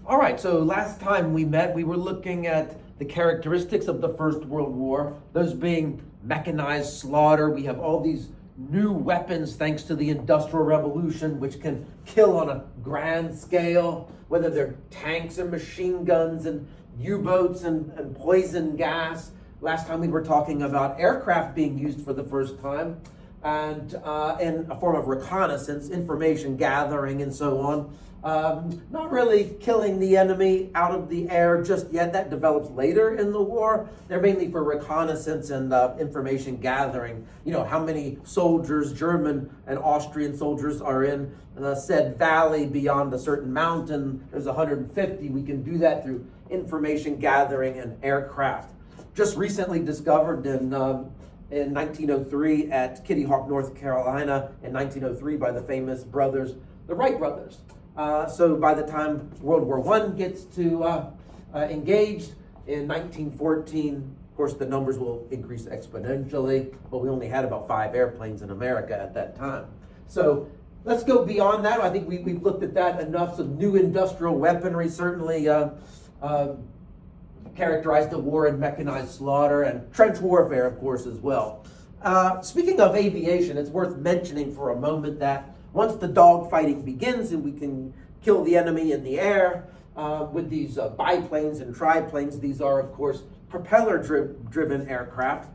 All right, so last time we met, we were looking at the characteristics of the First World War, those being mechanized slaughter. We have all these new weapons thanks to the Industrial Revolution, which can kill on a grand scale, whether they're tanks and machine guns and U-boats and poison gas. Last time we were talking about aircraft being used for the first time, and in a form of reconnaissance, information gathering, and so on. Not really killing the enemy out of the air just yet. That develops later in the war. They're mainly for reconnaissance and information gathering. You know, how many soldiers, German and Austrian soldiers, are in said valley beyond a certain mountain. There's 150. We can do that through information gathering and aircraft. Just recently discovered in 1903 at Kitty Hawk, North Carolina, in 1903 by the famous brothers, the Wright brothers. So by the time World War I gets to engaged in 1914, of course the numbers will increase exponentially, but we only had about 5 airplanes in America at that time. So let's go beyond that. I think we've looked at that enough. Some new industrial weaponry certainly characterized the war in mechanized slaughter, and trench warfare, of course, as well. Speaking of aviation, it's worth mentioning for a moment that once the dogfighting begins and we can kill the enemy in the air with these biplanes and triplanes, these are, of course, propeller-driven aircraft.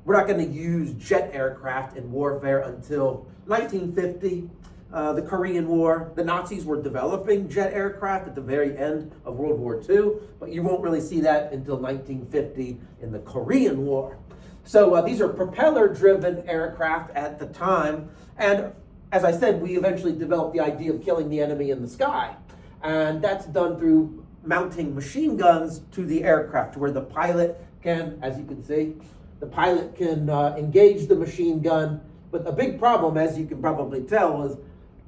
We're not going to use jet aircraft in warfare until 1950. The Korean War, the Nazis were developing jet aircraft at the very end of World War II, but you won't really see that until 1950 in the Korean War. So these are propeller-driven aircraft at the time, and as I said, we eventually developed the idea of killing the enemy in the sky, and that's done through mounting machine guns to the aircraft, where the pilot can, as you can see, the pilot can engage the machine gun. But a big problem, as you can probably tell, is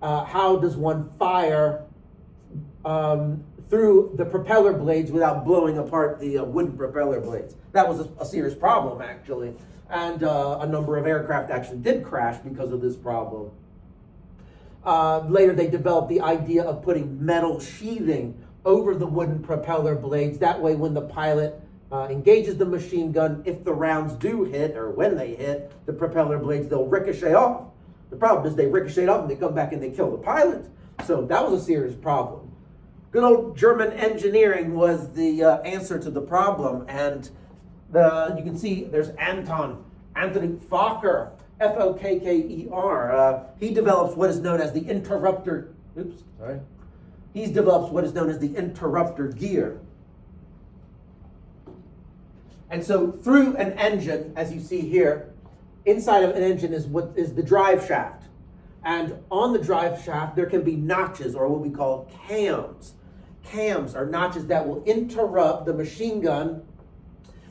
how does one fire through the propeller blades without blowing apart the wooden propeller blades? That was a serious problem, actually, and a number of aircraft actually did crash because of this problem. Later, they developed the idea of putting metal sheathing over the wooden propeller blades. That way, when the pilot engages the machine gun, if the rounds do hit, or when they hit the propeller blades, they'll ricochet off. The problem is they ricochet off and they come back and they kill the pilot. So that was a serious problem. Good old German engineering was the answer to the problem. And you can see there's Anthony Fokker, F-O-K-K-E-R. He develops what is known as the interrupter. He develops what is known as the interrupter gear. And so through an engine, as you see here, inside of an engine is what is the drive shaft. And on the drive shaft, there can be notches, or what we call cams. Cams are notches that will interrupt the machine gun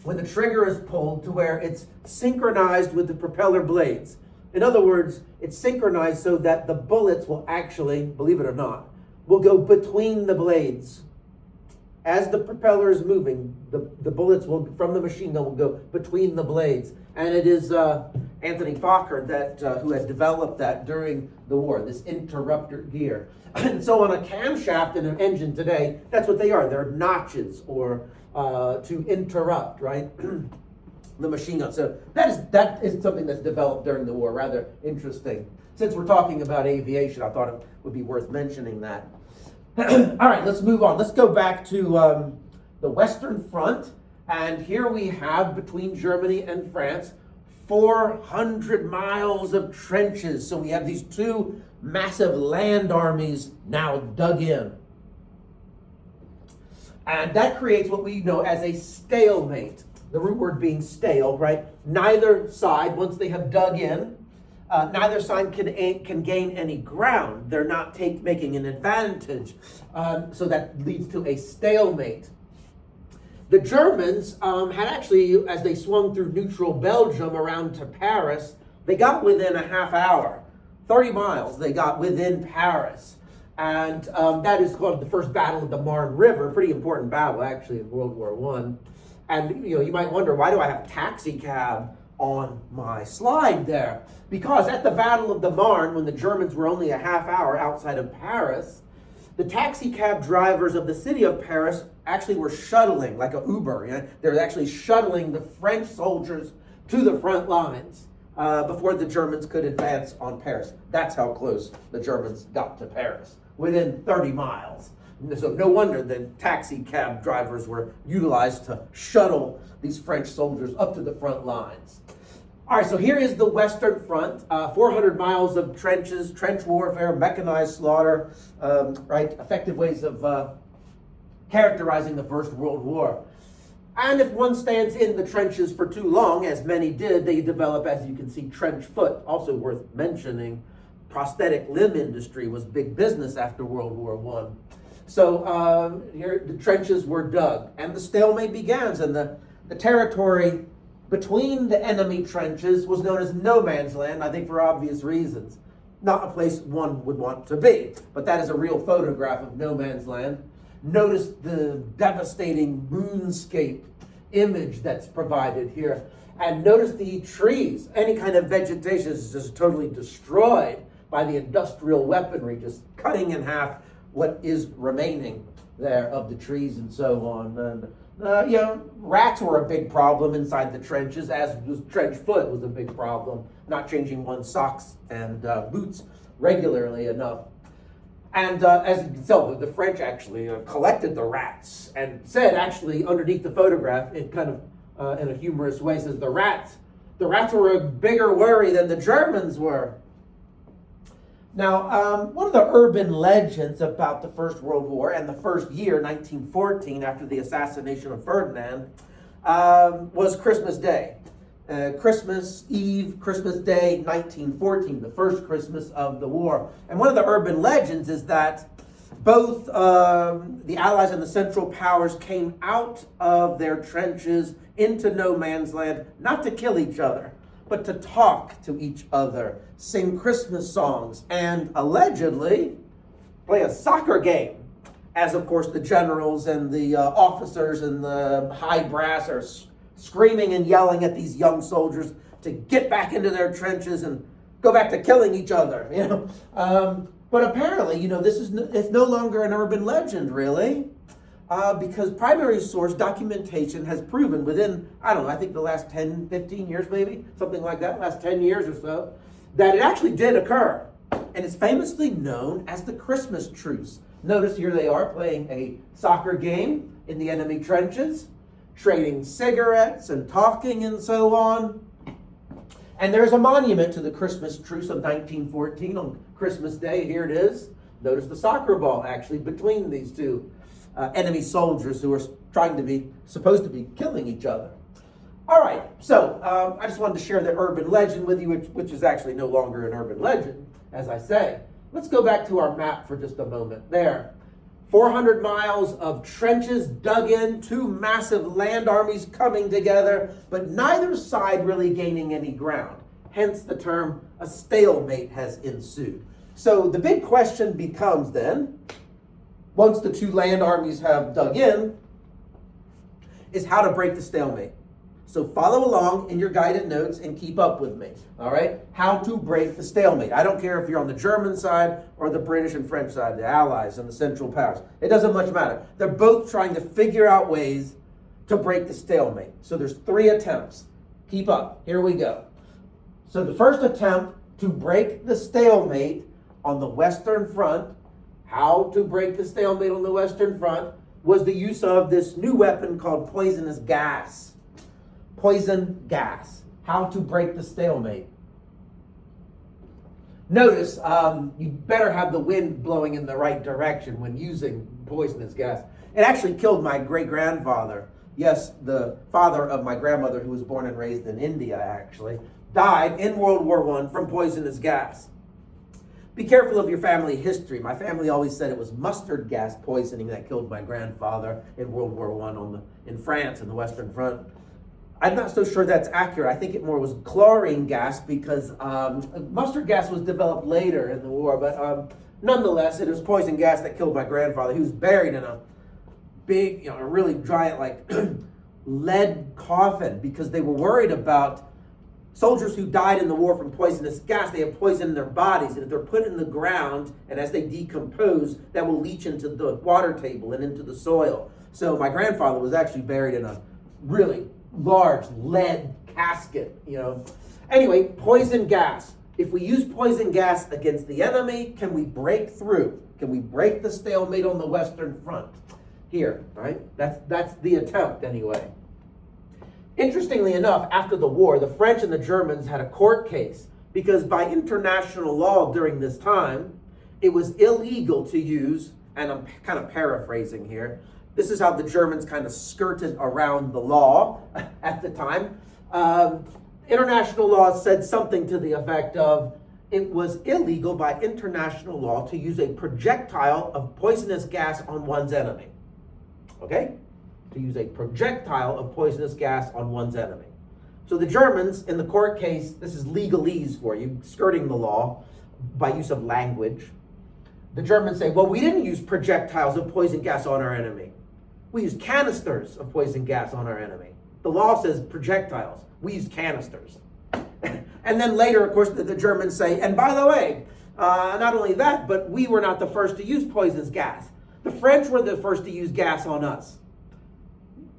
when the trigger is pulled to where it's synchronized with the propeller blades. In other words, it's synchronized so that the bullets will actually, believe it or not, will go between the blades. As the propeller is moving, the bullets will from the machine gun will go between the blades. And it is Anthony Fokker who had developed that during the war, this interrupter gear. And so on a camshaft in an engine today, that's what they are. They're notches, or to interrupt, right? The machine gun. So that is something that's developed during the war. Rather interesting. Since we're talking about aviation, I thought it would be worth mentioning that. All right, let's move on. Let's go back to the Western Front. And here we have, between Germany and France, 400 miles of trenches. So we have these two massive land armies now dug in. And that creates what we know as a stalemate. The root word being stale, right? Neither side, once they have dug in, neither side can gain any ground. They're not making an advantage. So that leads to a stalemate. The Germans had actually, as they swung through neutral Belgium around to Paris, they got within a half hour, 30 miles, they got within Paris. And that is called the First Battle of the Marne River, pretty important battle actually in World War I. And you might wonder, why do I have taxi cab on my slide there? Because at the Battle of the Marne, when the Germans were only a half hour outside of Paris, The taxi cab drivers of the city of Paris actually were shuttling, like an Uber. You know? They were actually shuttling the French soldiers to the front lines before the Germans could advance on Paris. That's how close the Germans got to Paris, within 30 miles. So no wonder the taxi cab drivers were utilized to shuttle these French soldiers up to the front lines. All right, so here is the Western Front, 400 miles of trenches, trench warfare, mechanized slaughter, right? Effective ways of characterizing the First World War. And if one stands in the trenches for too long, as many did, they develop, as you can see, trench foot. Also worth mentioning, prosthetic limb industry was big business after World War I. So here the trenches were dug, and the stalemate begins, and the territory between the enemy trenches was known as no man's land, I think for obvious reasons. Not a place one would want to be, but that is a real photograph of no man's land. Notice the devastating moonscape image that's provided here. And notice the trees. Any kind of vegetation is just totally destroyed by the industrial weaponry, just cutting in half what is remaining there of the trees and so on. And rats were a big problem inside the trenches, as was trench foot was a big problem, not changing one's socks and boots regularly enough. And as you can tell, the French actually collected the rats and said, actually, underneath the photograph, it kind of, in a humorous way, says the rats were a bigger worry than the Germans were. Now, one of the urban legends about the First World War and the first year, 1914, after the assassination of Ferdinand, was Christmas Day. Christmas Eve, Christmas Day, 1914, the first Christmas of the war. And one of the urban legends is that both the Allies and the Central Powers came out of their trenches into no man's land, not to kill each other, but to talk to each other, sing Christmas songs, and allegedly play a soccer game. As, of course, the generals and the officers and the high brass are screaming and yelling at these young soldiers to get back into their trenches and go back to killing each other, you know. But apparently, it's no longer an urban legend, really, because primary source documentation has proven within, I think the last 10, 15 years maybe, something like that, last 10 years or so, that it actually did occur. And it's famously known as the Christmas truce. Notice here they are playing a soccer game in the enemy trenches, trading cigarettes and talking and so on. And there's a monument to the Christmas truce of 1914 on Christmas Day. Here it is. Notice the soccer ball actually between these two enemy soldiers who are supposed to be killing each other. All right, so I just wanted to share the urban legend with you, which is actually no longer an urban legend, as I say. Let's go back to our map for just a moment. There. 400 miles of trenches dug in, two massive land armies coming together, but neither side really gaining any ground. Hence the term, a stalemate has ensued. So the big question becomes then, once the two land armies have dug in, is how to break the stalemate. So follow along in your guided notes and keep up with me, all right? How to break the stalemate. I don't care if you're on the German side or the British and French side, the Allies and the Central Powers. It doesn't much matter. They're both trying to figure out ways to break the stalemate. So there's 3 attempts. Keep up. Here we go. So the first attempt to break the stalemate on the Western Front, how to break the stalemate on the Western Front, was the use of this new weapon called poisonous gas. Poison gas. How to break the stalemate. Notice, you better have the wind blowing in the right direction when using poisonous gas. It actually killed my great-grandfather. Yes, the father of my grandmother, who was born and raised in India, actually, died in World War I from poisonous gas. Be careful of your family history. My family always said it was mustard gas poisoning that killed my grandfather in World War I in France, in the Western Front. I'm not so sure that's accurate. I think it more was chlorine gas because mustard gas was developed later in the war. But nonetheless, it was poison gas that killed my grandfather. He was buried in a big, a really giant, lead coffin because they were worried about Soldiers who died in the war from poisonous gas, they have poison in their bodies, and if they're put in the ground, and as they decompose, that will leach into the water table and into the soil. So my grandfather was actually buried in a really large lead casket, Anyway, poison gas. If we use poison gas against the enemy, can we break through? Can we break the stalemate on the Western Front? Here, right? That's the attempt, anyway. Interestingly enough, after the war, the French and the Germans had a court case because by international law during this time, it was illegal to use, and I'm kind of paraphrasing here, this is how the Germans kind of skirted around the law at the time. International law said something to the effect of it was illegal by international law to use a projectile of poisonous gas on one's enemy. Okay? To use a projectile of poisonous gas on one's enemy. So the Germans, in the court case, this is legalese for you, skirting the law by use of language. The Germans say, well, we didn't use projectiles of poison gas on our enemy. We used canisters of poison gas on our enemy. The law says projectiles. We use canisters. And then later, of course, the Germans say, and by the way, not only that, but we were not the first to use poisonous gas. The French were the first to use gas on us,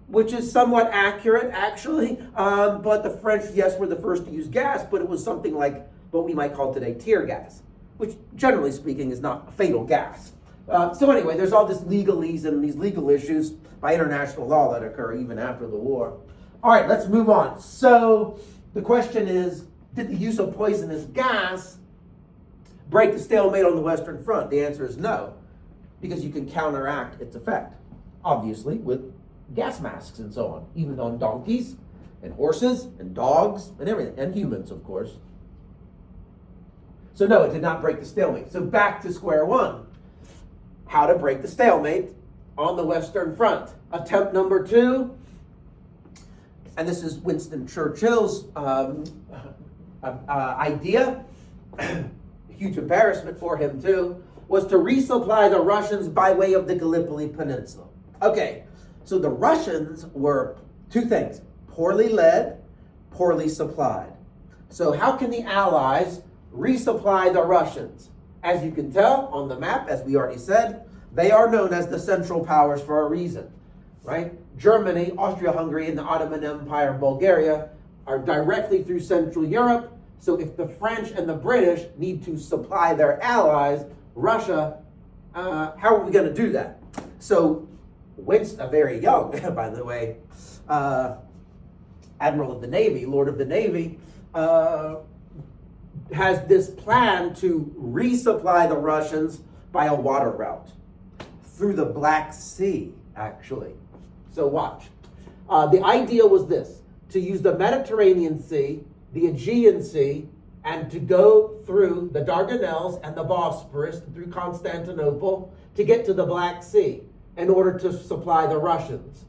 which is somewhat accurate, actually. But the French, yes, were the first to use gas, but it was something like what we might call today tear gas, which generally speaking is not a fatal gas. So anyway, there's all this legalese and these legal issues by international law that occur even after the war. All right, let's move on. So the question is, did the use of poisonous gas break the stalemate on the Western Front? The answer is no, because you can counteract its effect, obviously, with gas masks and so on, even on donkeys and horses and dogs and everything, and humans, of course. So no, it did not break the stalemate. So back to square one. How to break the stalemate on the Western Front. Attempt number 2, and this is Winston Churchill's idea, huge embarrassment for him too, was to resupply the Russians by way of the Gallipoli Peninsula. Okay, so the Russians were two things: poorly led, poorly supplied. So how can the Allies resupply the Russians? As you can tell on the map, as we already said, they are known as the Central Powers for a reason, right? Germany, Austria-Hungary, and the Ottoman Empire and Bulgaria are directly through Central Europe. So if the French and the British need to supply their allies, Russia, how are we going to do that? So Winston, very young, by the way, Admiral of the Navy, Lord of the Navy, has this plan to resupply the Russians by a water route through the Black Sea, actually. So watch. The idea was this: to use the Mediterranean Sea, the Aegean Sea, and to go through the Dardanelles and the Bosporus through Constantinople to get to the Black Sea in order to supply the Russians,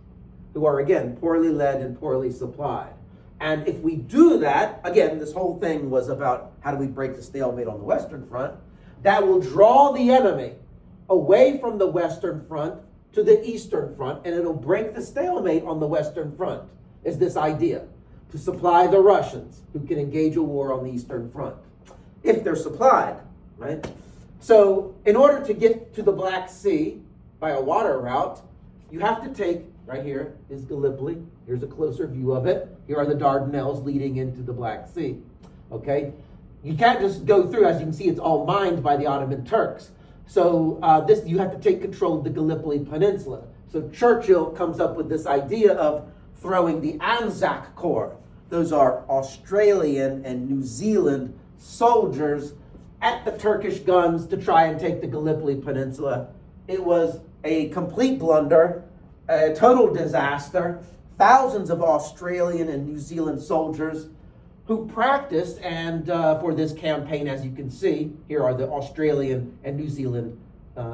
who are, again, poorly led and poorly supplied. And if we do that, again, this whole thing was about how do we break the stalemate on the Western Front, that will draw the enemy away from the Western Front to the Eastern Front, and it'll break the stalemate on the Western Front, is this idea, to supply the Russians who can engage a war on the Eastern Front, if they're supplied, right? So in order to get to the Black Sea by a water route, you have to take, right here is Gallipoli. Here's a closer view of it. Here are the Dardanelles leading into the Black Sea, okay? You can't just go through. As you can see, it's all mined by the Ottoman Turks. So you have to take control of the Gallipoli Peninsula. So Churchill comes up with this idea of throwing the Anzac Corps. Those are Australian and New Zealand soldiers at the Turkish guns to try and take the Gallipoli Peninsula. It was a complete blunder, a total disaster. Thousands of Australian and New Zealand soldiers who practiced, and for this campaign, as you can see, here are the Australian and New Zealand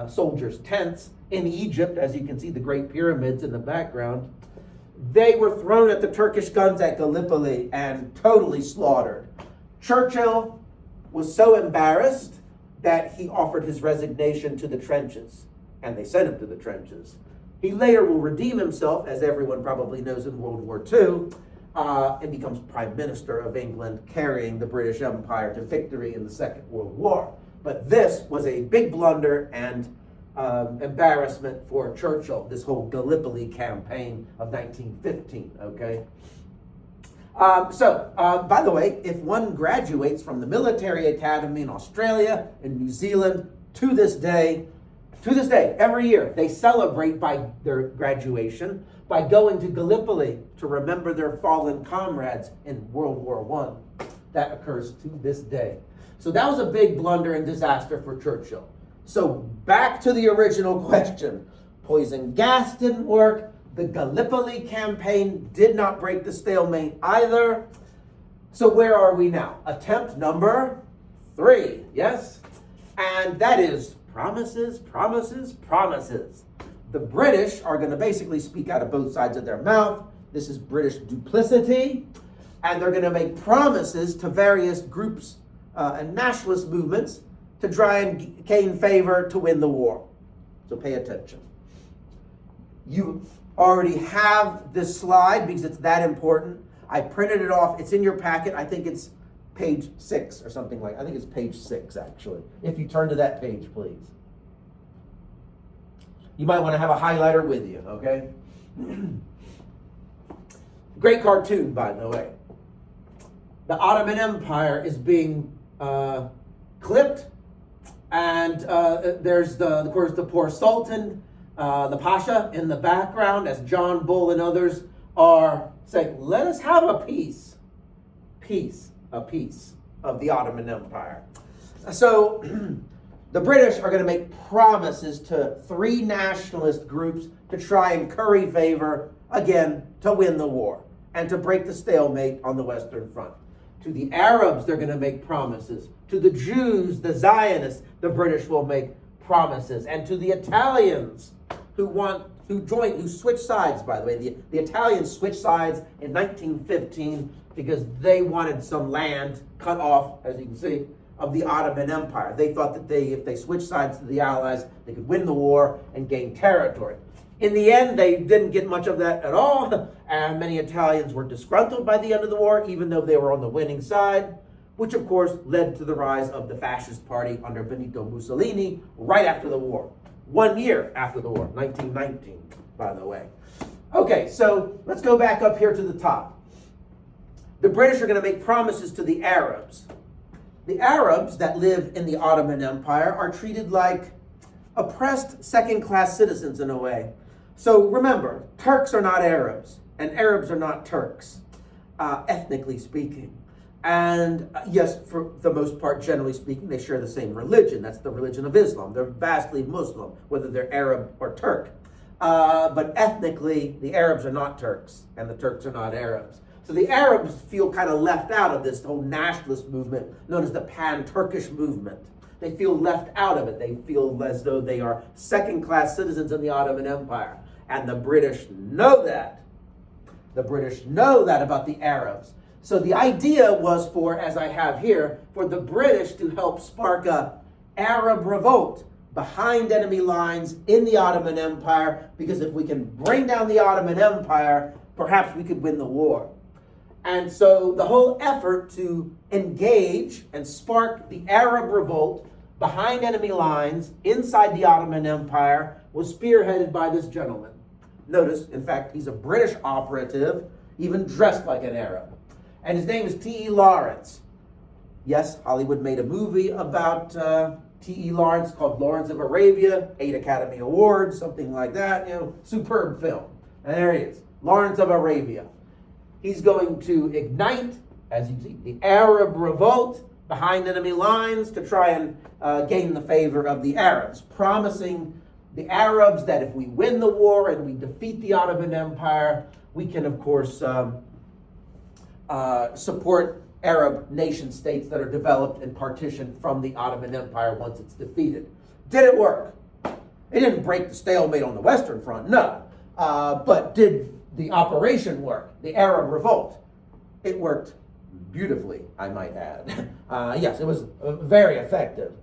soldiers' tents in Egypt, as you can see the Great Pyramids in the background. They were thrown at the Turkish guns at Gallipoli and totally slaughtered. Churchill was so embarrassed that he offered his resignation to the trenches, and they sent him to the trenches. He later will redeem himself, as everyone probably knows, in World War II, and becomes Prime Minister of England, carrying the British Empire to victory in the Second World War. But this was a big blunder and embarrassment for Churchill, this whole Gallipoli campaign of 1915, okay? By the way, if one graduates from the military academy in Australia and New Zealand to this day, every year, they celebrate by their graduation by going to Gallipoli to remember their fallen comrades in World War I. That occurs to this day. So that was a big blunder and disaster for Churchill. So back to the original question. Poison gas didn't work. The Gallipoli campaign did not break the stalemate either. So where are we now? Attempt number 3, yes? And that is promises, promises, promises. The British are going to basically speak out of both sides of their mouth. This is British duplicity. And they're going to make promises to various groups and nationalist movements to try and gain favor to win the war. So pay attention. You already have this slide because it's that important. I printed it off. It's in your packet. I think it's page 6 or something like that. I think it's page 6, actually. If you turn to that page, please. You might want to have a highlighter with you, okay? Great cartoon, by the way. The Ottoman Empire is being clipped, and there's of course, the poor Sultan, the Pasha in the background, as John Bull and others are saying, let us have a piece of the Ottoman Empire. So the British are going to make promises to 3 nationalist groups to try and curry favor, again, to win the war and to break the stalemate on the Western Front. To the Arabs, they're going to make promises. To the Jews, the Zionists, the British will make promises. And to the Italians who switched sides, by the way. The Italians switched sides in 1915 because they wanted some land cut off, as you can see, of the Ottoman Empire. They thought that if they switched sides to the Allies, they could win the war and gain territory. In the end, they didn't get much of that at all, and many Italians were disgruntled by the end of the war, even though they were on the winning side, which of course led to the rise of the fascist party under Benito Mussolini right after the war. 1 year after the war, 1919, by the way. Okay, so let's go back up here to the top. The British are going to make promises to the Arabs. The Arabs that live in the Ottoman Empire are treated like oppressed second-class citizens in a way. So remember, Turks are not Arabs, and Arabs are not Turks, ethnically speaking. And yes, for the most part, generally speaking, they share the same religion. That's the religion of Islam. They're vastly Muslim, whether they're Arab or Turk. But ethnically, the Arabs are not Turks, and the Turks are not Arabs. So the Arabs feel kind of left out of this whole nationalist movement known as the Pan-Turkish movement. They feel left out of it. They feel as though they are second-class citizens in the Ottoman Empire. And the British know that. The British know that about the Arabs. So the idea was for, as I have here, for the British to help spark a Arab revolt behind enemy lines in the Ottoman Empire, because if we can bring down the Ottoman Empire, perhaps we could win the war. And so the whole effort to engage and spark the Arab revolt behind enemy lines inside the Ottoman Empire was spearheaded by this gentleman. Notice, in fact, he's a British operative, even dressed like an Arab. And his name is T.E. Lawrence. Yes, Hollywood made a movie about T.E. Lawrence called Lawrence of Arabia, 8 Academy Awards, something like that, superb film. And there he is, Lawrence of Arabia. He's going to ignite, as you see, the Arab revolt behind enemy lines to try and gain the favor of the Arabs, promising the Arabs that if we win the war and we defeat the Ottoman Empire, we can, of course, support Arab nation states that are developed and partitioned from the Ottoman Empire once it's defeated. Did it work? It didn't break the stalemate on the Western Front, no. But did the operation work? The Arab revolt? It worked beautifully, I might add. Yes, it was very effective.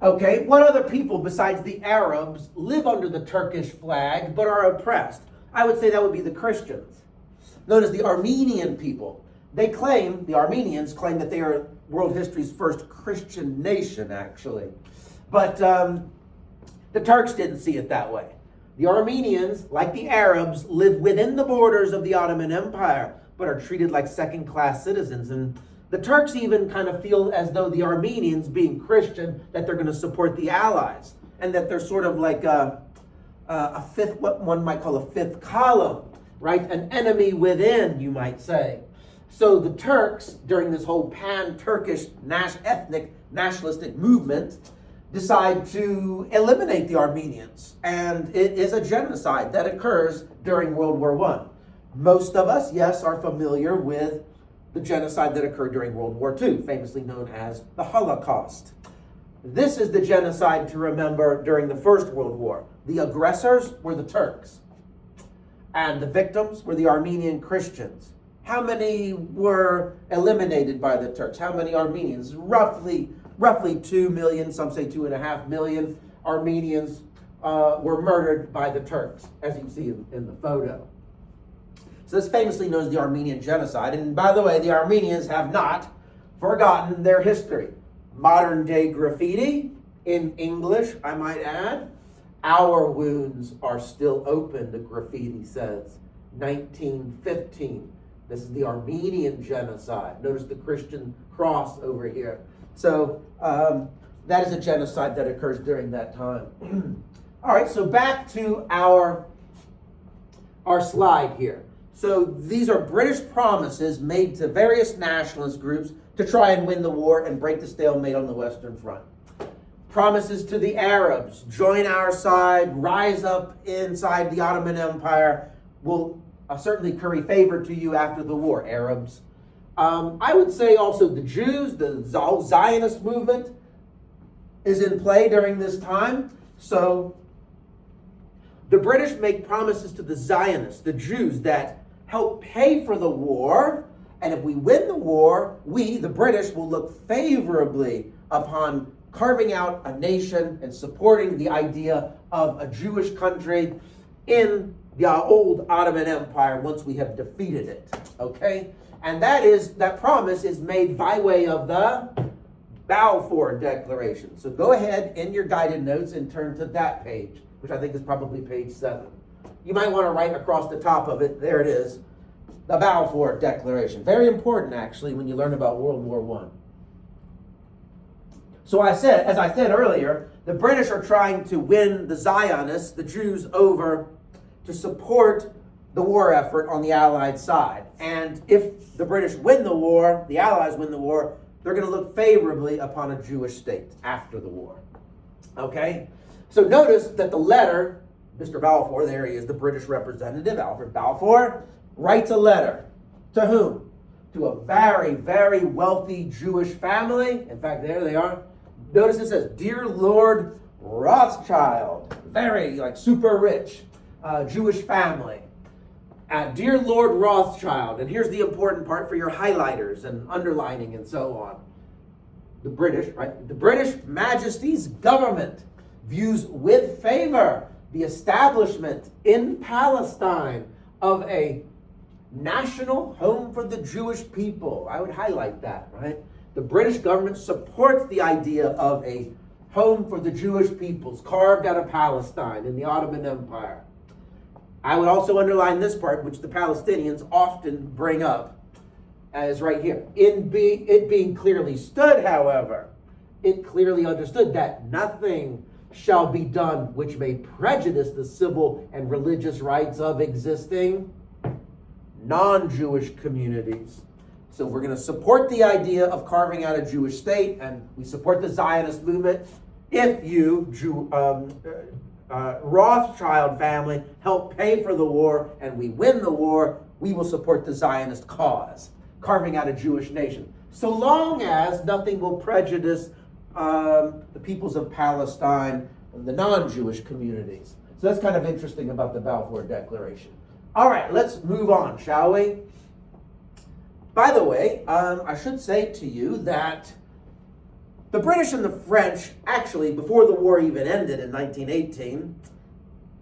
Okay, what other people besides the Arabs live under the Turkish flag but are oppressed? I would say that would be the Christians, known as the Armenian people. The Armenians claim that they are world history's first Christian nation, actually. But the Turks didn't see it that way. The Armenians, like the Arabs, live within the borders of the Ottoman Empire, but are treated like second-class citizens. And the Turks even kind of feel as though the Armenians, being Christian, that they're going to support the Allies, and that they're sort of like a fifth, what one might call a fifth column, right? An enemy within, you might say. So the Turks, during this whole pan-Turkish ethnic nationalistic movement, decide to eliminate the Armenians. And it is a genocide that occurs during World War I. Most of us, yes, are familiar with the genocide that occurred during World War II, famously known as the Holocaust. This is the genocide to remember during the First World War. The aggressors were the Turks, and the victims were the Armenian Christians. How many were eliminated by the Turks? How many Armenians? Roughly 2 million, some say 2.5 million Armenians were murdered by the Turks, as you can see in the photo. So this famously known as the Armenian Genocide. And by the way, the Armenians have not forgotten their history. Modern day graffiti, in English, I might add. Our wounds are still open, the graffiti says. 1915. This is the Armenian Genocide. Notice the Christian cross over here. So that is a genocide that occurs during that time. All right, so back to our slide here. So these are British promises made to various nationalist groups to try and win the war and break the stalemate on the Western Front. Promises to the Arabs: join our side, rise up inside the Ottoman Empire. We'll certainly curry favor to you after the war, Arabs. I would say also the Jews, the Zionist movement is in play during this time. So the British make promises to the Zionists, the Jews, that help pay for the war. And if we win the war, we, the British, will look favorably upon carving out a nation and supporting the idea of a Jewish country in the old Ottoman Empire once we have defeated it. Okay? And that promise is made by way of the Balfour Declaration. So go ahead in your guided notes and turn to that page, which I think is probably page 7. You might want to write across the top of it, there it is, the Balfour Declaration. Very important, actually, when you learn about World War I. So as I said earlier, the British are trying to win the Zionists, the Jews, over to support the war effort on the Allied side. And if the British win the war, the Allies win the war, they're going to look favorably upon a Jewish state after the war. Okay? So notice that the letter, Mr. Balfour, there he is, the British representative, Alfred Balfour, writes a letter. To whom? To a very, very wealthy Jewish family. In fact, there they are. Notice it says, Dear Lord Rothschild. Very, super rich Jewish family. Dear Lord Rothschild. And here's the important part for your highlighters and underlining and so on. The British, right? The British Majesty's government views with favor the establishment in Palestine of a national home for the Jewish people. I would highlight that, right? The British government supports the idea of a home for the Jewish peoples carved out of Palestine in the Ottoman Empire. I would also underline this part, which the Palestinians often bring up, as right here. It being clearly stood, however, it clearly understood that nothing shall be done which may prejudice the civil and religious rights of existing non-Jewish communities. So we're going to support the idea of carving out a Jewish state, and we support the Zionist movement if you, Rothschild family, help pay for the war and we win the war, we will support the Zionist cause, carving out a Jewish nation, so long as nothing will prejudice the peoples of Palestine and the non-Jewish communities. So that's kind of interesting about the Balfour Declaration. All right, let's move on, shall we? By the way, I should say to you that the British and the French, actually, before the war even ended in 1918,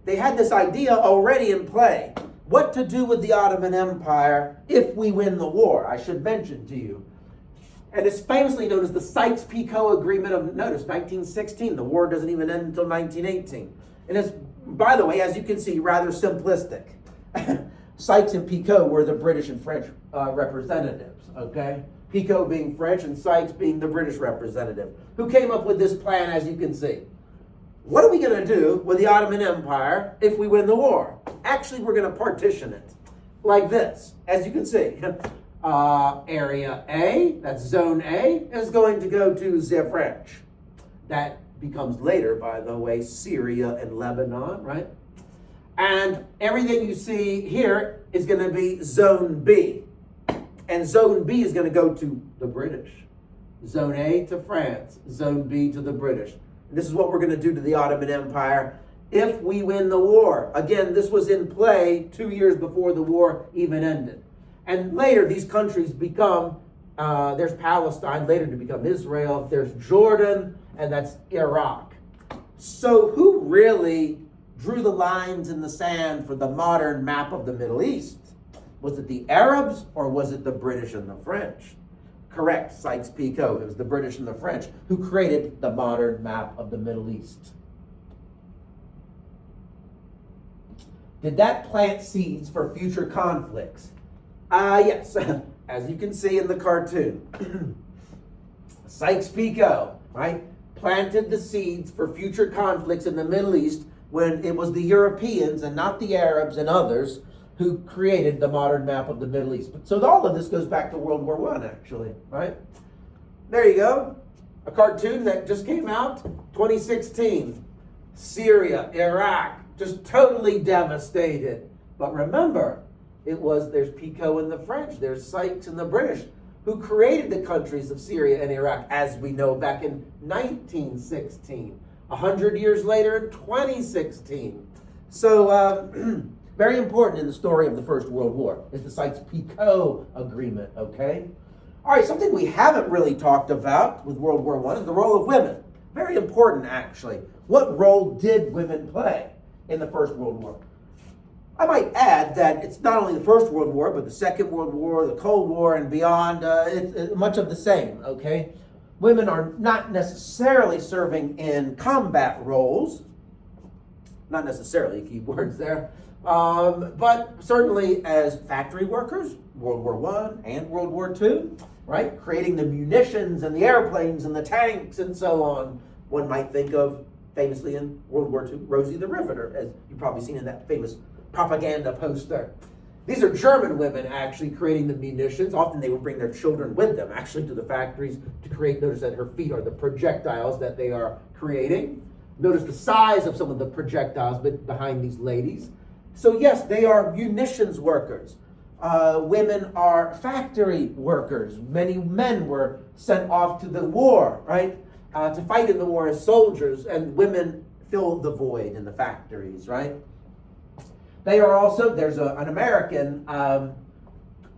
they had this idea already in play. What to do with the Ottoman Empire if we win the war, I should mention to you. And it's famously known as the Sykes-Picot Agreement of, notice, 1916. The war doesn't even end until 1918. And it's, by the way, as you can see, rather simplistic. Sykes and Picot were the British and French representatives, okay? Picot being French and Sykes being the British representative, who came up with this plan, as you can see. What are we going to do with the Ottoman Empire if we win the war? Actually, we're going to partition it like this, as you can see. Area A, that's Zone A, is going to go to the French. That becomes later, by the way, Syria and Lebanon, right? And everything you see here is going to be Zone B. And Zone B is going to go to the British. Zone A to France, Zone B to the British. This is what we're going to do to the Ottoman Empire if we win the war. Again, this was in play 2 years before the war even ended. And later, these countries become, there's Palestine, later to become Israel, there's Jordan, and that's Iraq. So who really drew the lines in the sand for the modern map of the Middle East? Was it the Arabs or was it the British and the French? Correct, Sykes-Picot. It was the British and the French who created the modern map of the Middle East. Did that plant seeds for future conflicts? Yes, as you can see in the cartoon. Sykes-Picot, right, planted the seeds for future conflicts in the Middle East when it was the Europeans and not the Arabs and others who created the modern map of the Middle East. So all of this goes back to World War I, actually, right? There you go. A cartoon that just came out, 2016. Syria, Iraq, just totally devastated. But remember, there's Picot and the French, there's Sykes and the British, who created the countries of Syria and Iraq, as we know, back in 1916. 100 years later in 2016. So, very important in the story of the First World War is the Sykes-Picot Agreement, okay? All right, something we haven't really talked about with World War I is the role of women. Very important, actually. What role did women play in the First World War? I might add that it's not only the First World War, but the Second World War, the Cold War, and beyond. It's much of the same, okay? Women are not necessarily serving in combat roles. Not necessarily, key words there. But certainly as factory workers, World War I and World War II, right? Creating the munitions and the airplanes and the tanks and so on. One might think of, famously in World War II, Rosie the Riveter, as you've probably seen in that famous propaganda poster. These are German women actually creating the munitions. Often they would bring their children with them actually to the factories to create. Notice that her feet are the projectiles that they are creating. Notice the size of some of the projectiles behind these ladies. So yes, they are munitions workers. Women are factory workers. Many men were sent off to the war, right? To fight in the war as soldiers, and women filled the void in the factories, right? They are also, there's an American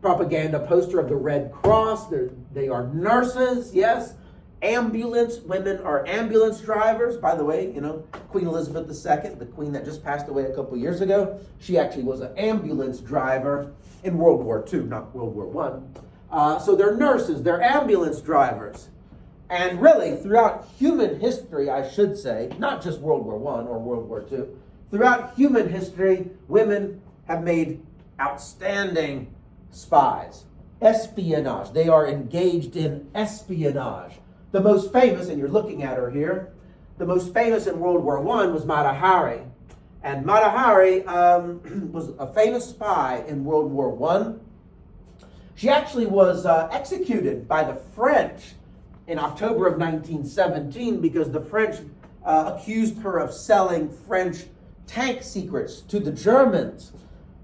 propaganda poster of the Red Cross. They are nurses, yes. Ambulance, women are ambulance drivers. By the way, you know, Queen Elizabeth II, the queen that just passed away a couple years ago, she actually was an ambulance driver in World War II, not World War I. So they're nurses, they're ambulance drivers. And really, throughout human history, I should say, not just World War I or World War II, throughout human history, women have made outstanding spies. Espionage. They are engaged in espionage. The most famous, and you're looking at her here, the most famous in World War I was Mata Hari. And Mata Hari was a famous spy in World War I. She actually was executed by the French in October of 1917 because the French accused her of selling French tank secrets to the Germans.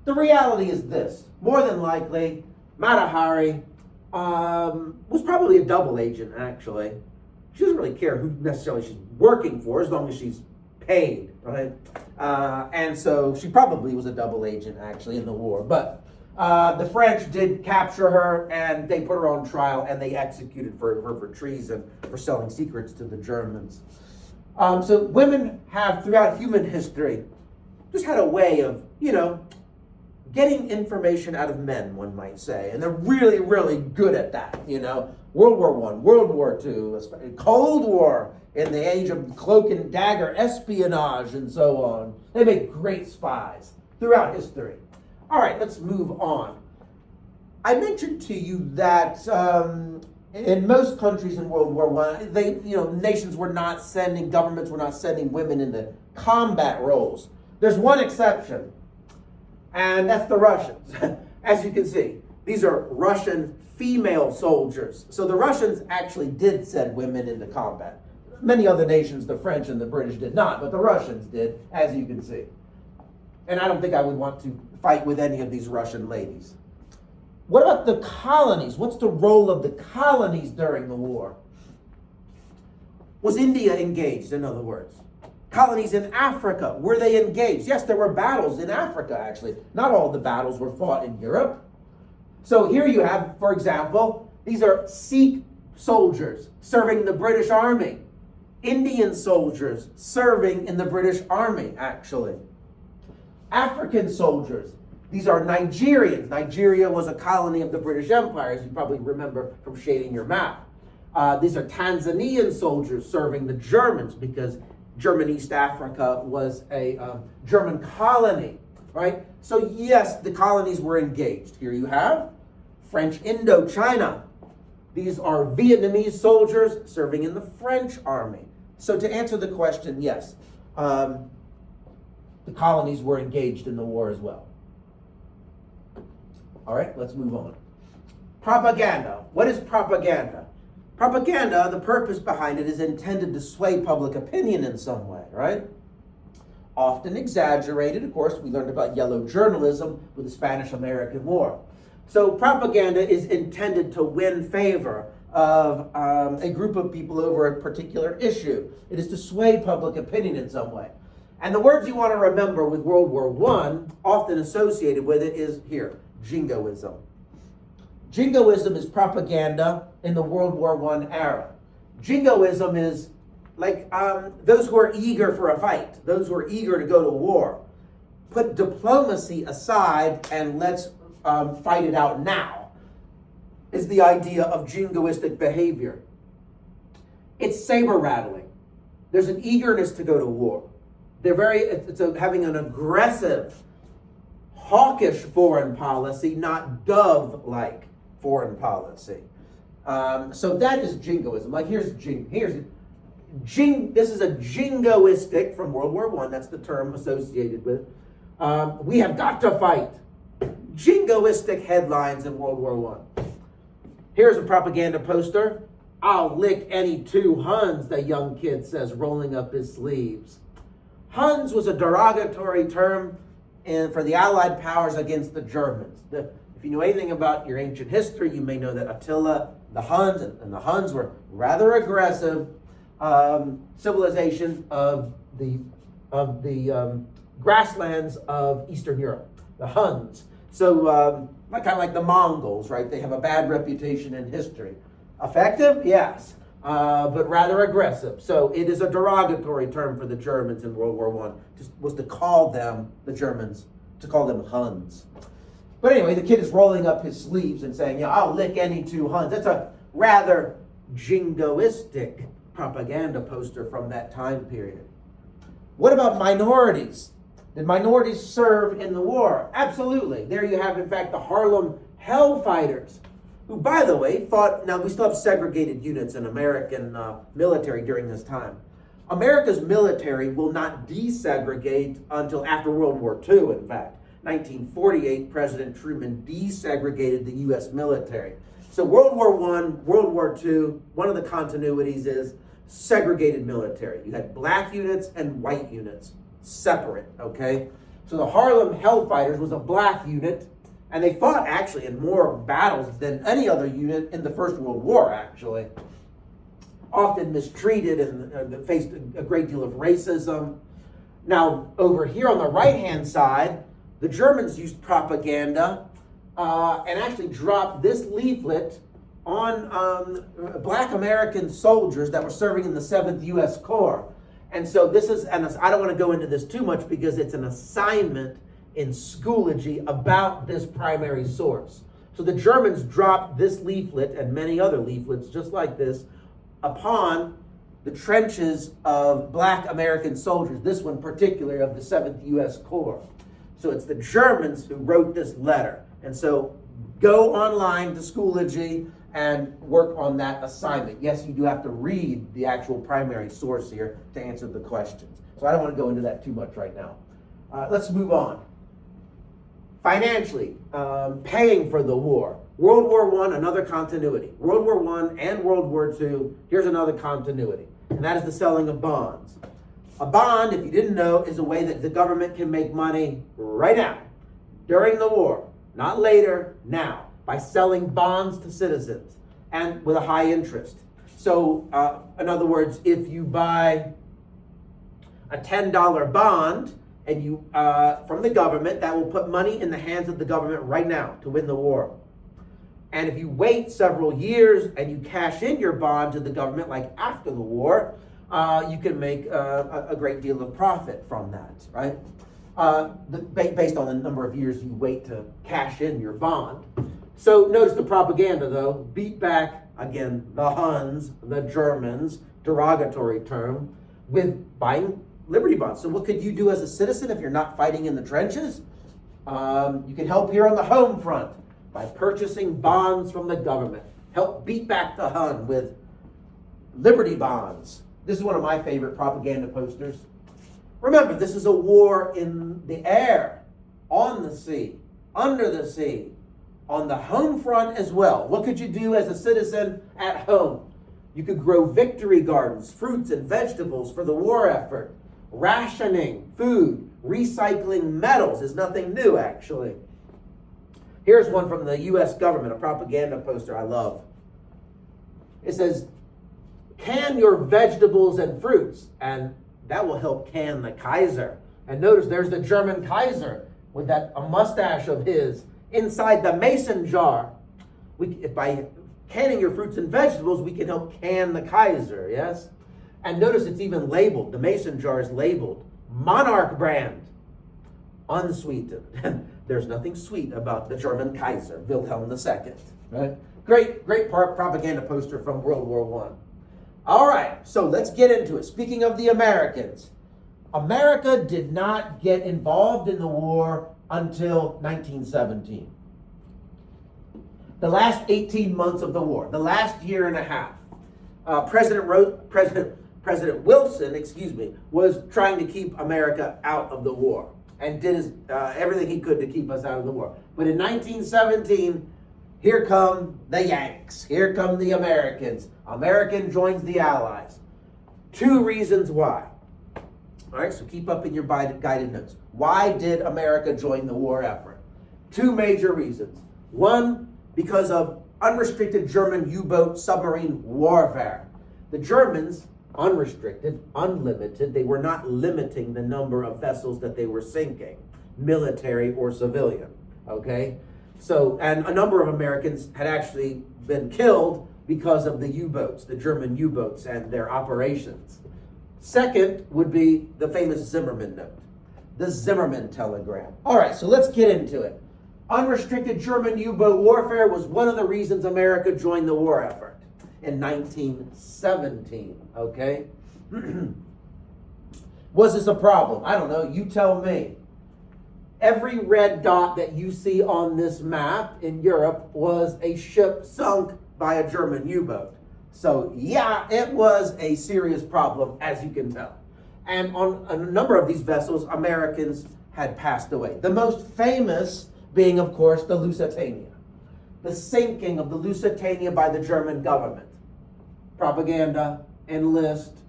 The reality is this. More than likely, Mata Hari was probably a double agent, actually. She doesn't really care who necessarily she's working for as long as she's paid, right? And so she probably was a double agent, actually, in the war. But the French did capture her, and they put her on trial, and they executed her for treason for selling secrets to the Germans. So women have, throughout human history, just had a way of, getting information out of men, one might say. And they're really, really good at that, World War I, World War II, Cold War, in the age of cloak and dagger espionage and so on. They make great spies throughout history. All right, let's move on. I mentioned to you that in most countries in World War I, nations were not sending, governments were not sending women into combat roles. There's one exception, and that's the Russians. As you can see, these are Russian female soldiers. So the Russians actually did send women into combat. Many other nations, the French and the British, did not, but the Russians did, as you can see. And I don't think I would want to fight with any of these Russian ladies. What about the colonies? What's the role of the colonies during the war? Was India engaged, in other words? Colonies in Africa, were they engaged? Yes, there were battles in Africa, actually. Not all the battles were fought in Europe. So here you have, for example, these are Sikh soldiers serving the British Army. Indian soldiers serving in the British Army, actually. African soldiers. These are Nigerians. Nigeria was a colony of the British Empire, as you probably remember from shading your map. These are Tanzanian soldiers serving the Germans, because German East Africa was a German colony, right? So yes, the colonies were engaged. Here you have French Indochina. These are Vietnamese soldiers serving in the French army. So to answer the question, yes, the colonies were engaged in the war as well. All right, let's move on. Propaganda. What is propaganda? Propaganda, the purpose behind it is intended to sway public opinion in some way, right? Often exaggerated. Of course, we learned about yellow journalism with the Spanish-American War. So propaganda is intended to win favor of a group of people over a particular issue. It is to sway public opinion in some way. And the words you want to remember with World War I, often associated with it, is here, jingoism. Jingoism is propaganda in the World War I era. Jingoism is like those who are eager for a fight, those who are eager to go to war. Put diplomacy aside and let's fight it out now, is the idea of jingoistic behavior. It's saber rattling. There's an eagerness to go to war. It's having an aggressive, hawkish foreign policy, not dove-like foreign policy. So that is jingoism. Like this is a jingoistic from World War I. That's the term associated with. We have got to fight. Jingoistic headlines in World War I. Here's a propaganda poster. I'll lick any two Huns, the young kid says, rolling up his sleeves. Huns was a derogatory term for the Allied powers against the Germans. If you know anything about your ancient history, you may know that Attila, the Huns, and the Huns were rather aggressive civilization of the grasslands of Eastern Europe, the Huns. So kind of like the Mongols, right? They have a bad reputation in history. Effective? Yes. But rather aggressive. So it is a derogatory term for the Germans in World War I. Just was to call them, the Germans, to call them Huns. But anyway, the kid is rolling up his sleeves and saying, I'll lick any two Huns. That's a rather jingoistic propaganda poster from that time period. What about minorities? Did minorities serve in the war? Absolutely. There you have, in fact, the Harlem Hellfighters, who, by the way, fought. Now, we still have segregated units in American military during this time. America's military will not desegregate until after World War II, in fact. 1948, President Truman desegregated the U.S. military. So World War I, World War II, one of the continuities is segregated military. You had black units and white units, separate, okay? So the Harlem Hellfighters was a black unit, and they fought actually in more battles than any other unit in the First World War, actually. Often mistreated and faced a great deal of racism. Now, over here on the right-hand side, the Germans used propaganda and actually dropped this leaflet on black American soldiers that were serving in the 7th U.S. Corps. And so this is, and I don't want to go into this too much because it's an assignment in Schoology about this primary source. So the Germans dropped this leaflet and many other leaflets just like this upon the trenches of black American soldiers, this one particularly of the 7th U.S. Corps. So it's the Germans who wrote this letter. And so go online to Schoology and work on that assignment. Yes, you do have to read the actual primary source here to answer the questions. So I don't want to go into that too much right now. Let's move on. Financially, paying for the war. World War I, another continuity. World War I and World War II, here's another continuity. And that is the selling of bonds. A bond, if you didn't know, is a way that the government can make money right now, during the war, not later, now, by selling bonds to citizens and with a high interest. So, in other words, if you buy a $10 bond and you from the government, that will put money in the hands of the government right now to win the war. And if you wait several years and you cash in your bond to the government, like after the war, you can make a great deal of profit from that, right? Based on the number of years you wait to cash in your bond. So notice the propaganda, though. Beat back, again, the Huns, the Germans, derogatory term, with buying Liberty bonds. So what could you do as a citizen if you're not fighting in the trenches? You can help here on the home front by purchasing bonds from the government. Help beat back the Hun with Liberty bonds. This is one of my favorite propaganda posters. Remember, this is a war in the air, on the sea, under the sea, on the home front as well. What could you do as a citizen at home? You could grow victory gardens, fruits and vegetables for the war effort. Rationing food, recycling metals is nothing new, actually. Here's one from the U.S. government, a propaganda poster I love. It says, can your vegetables and fruits, and that will help can the Kaiser. And notice there's the German Kaiser with that a mustache of his inside the mason jar. By canning your fruits and vegetables, we can help can the Kaiser, yes? And notice it's even labeled, the mason jar is labeled, Monarch brand, unsweetened. There's nothing sweet about the German Kaiser, Wilhelm II, right? Great propaganda poster from World War I. All right, so let's get into it. Speaking of the Americans, America did not get involved in the war until 1917. The last 18 months of the war, the last year and a half. President Wilson, was trying to keep America out of the war and did everything he could to keep us out of the war. But in 1917, here come the Yanks. Here come the Americans. American joins the Allies. 2 reasons why. All right, so keep up in your guided notes. Why did America join the war effort? 2 major reasons. 1, because of unrestricted German U-boat submarine warfare. The Germans, unrestricted, unlimited, they were not limiting the number of vessels that they were sinking, military or civilian, okay? So, and a number of Americans had actually been killed because of the U-boats, the German U-boats and their operations. Second would be the famous Zimmerman note, the Zimmerman telegram. All right, so let's get into it. Unrestricted German U-boat warfare was one of the reasons America joined the war effort in 1917, okay? Was this a problem? I don't know, you tell me. Every red dot that you see on this map in Europe was a ship sunk by a German U-boat. So yeah, it was a serious problem, as you can tell. And on a number of these vessels, Americans had passed away. The most famous being, of course, the Lusitania. The sinking of the Lusitania by the German government. Propaganda, enlist,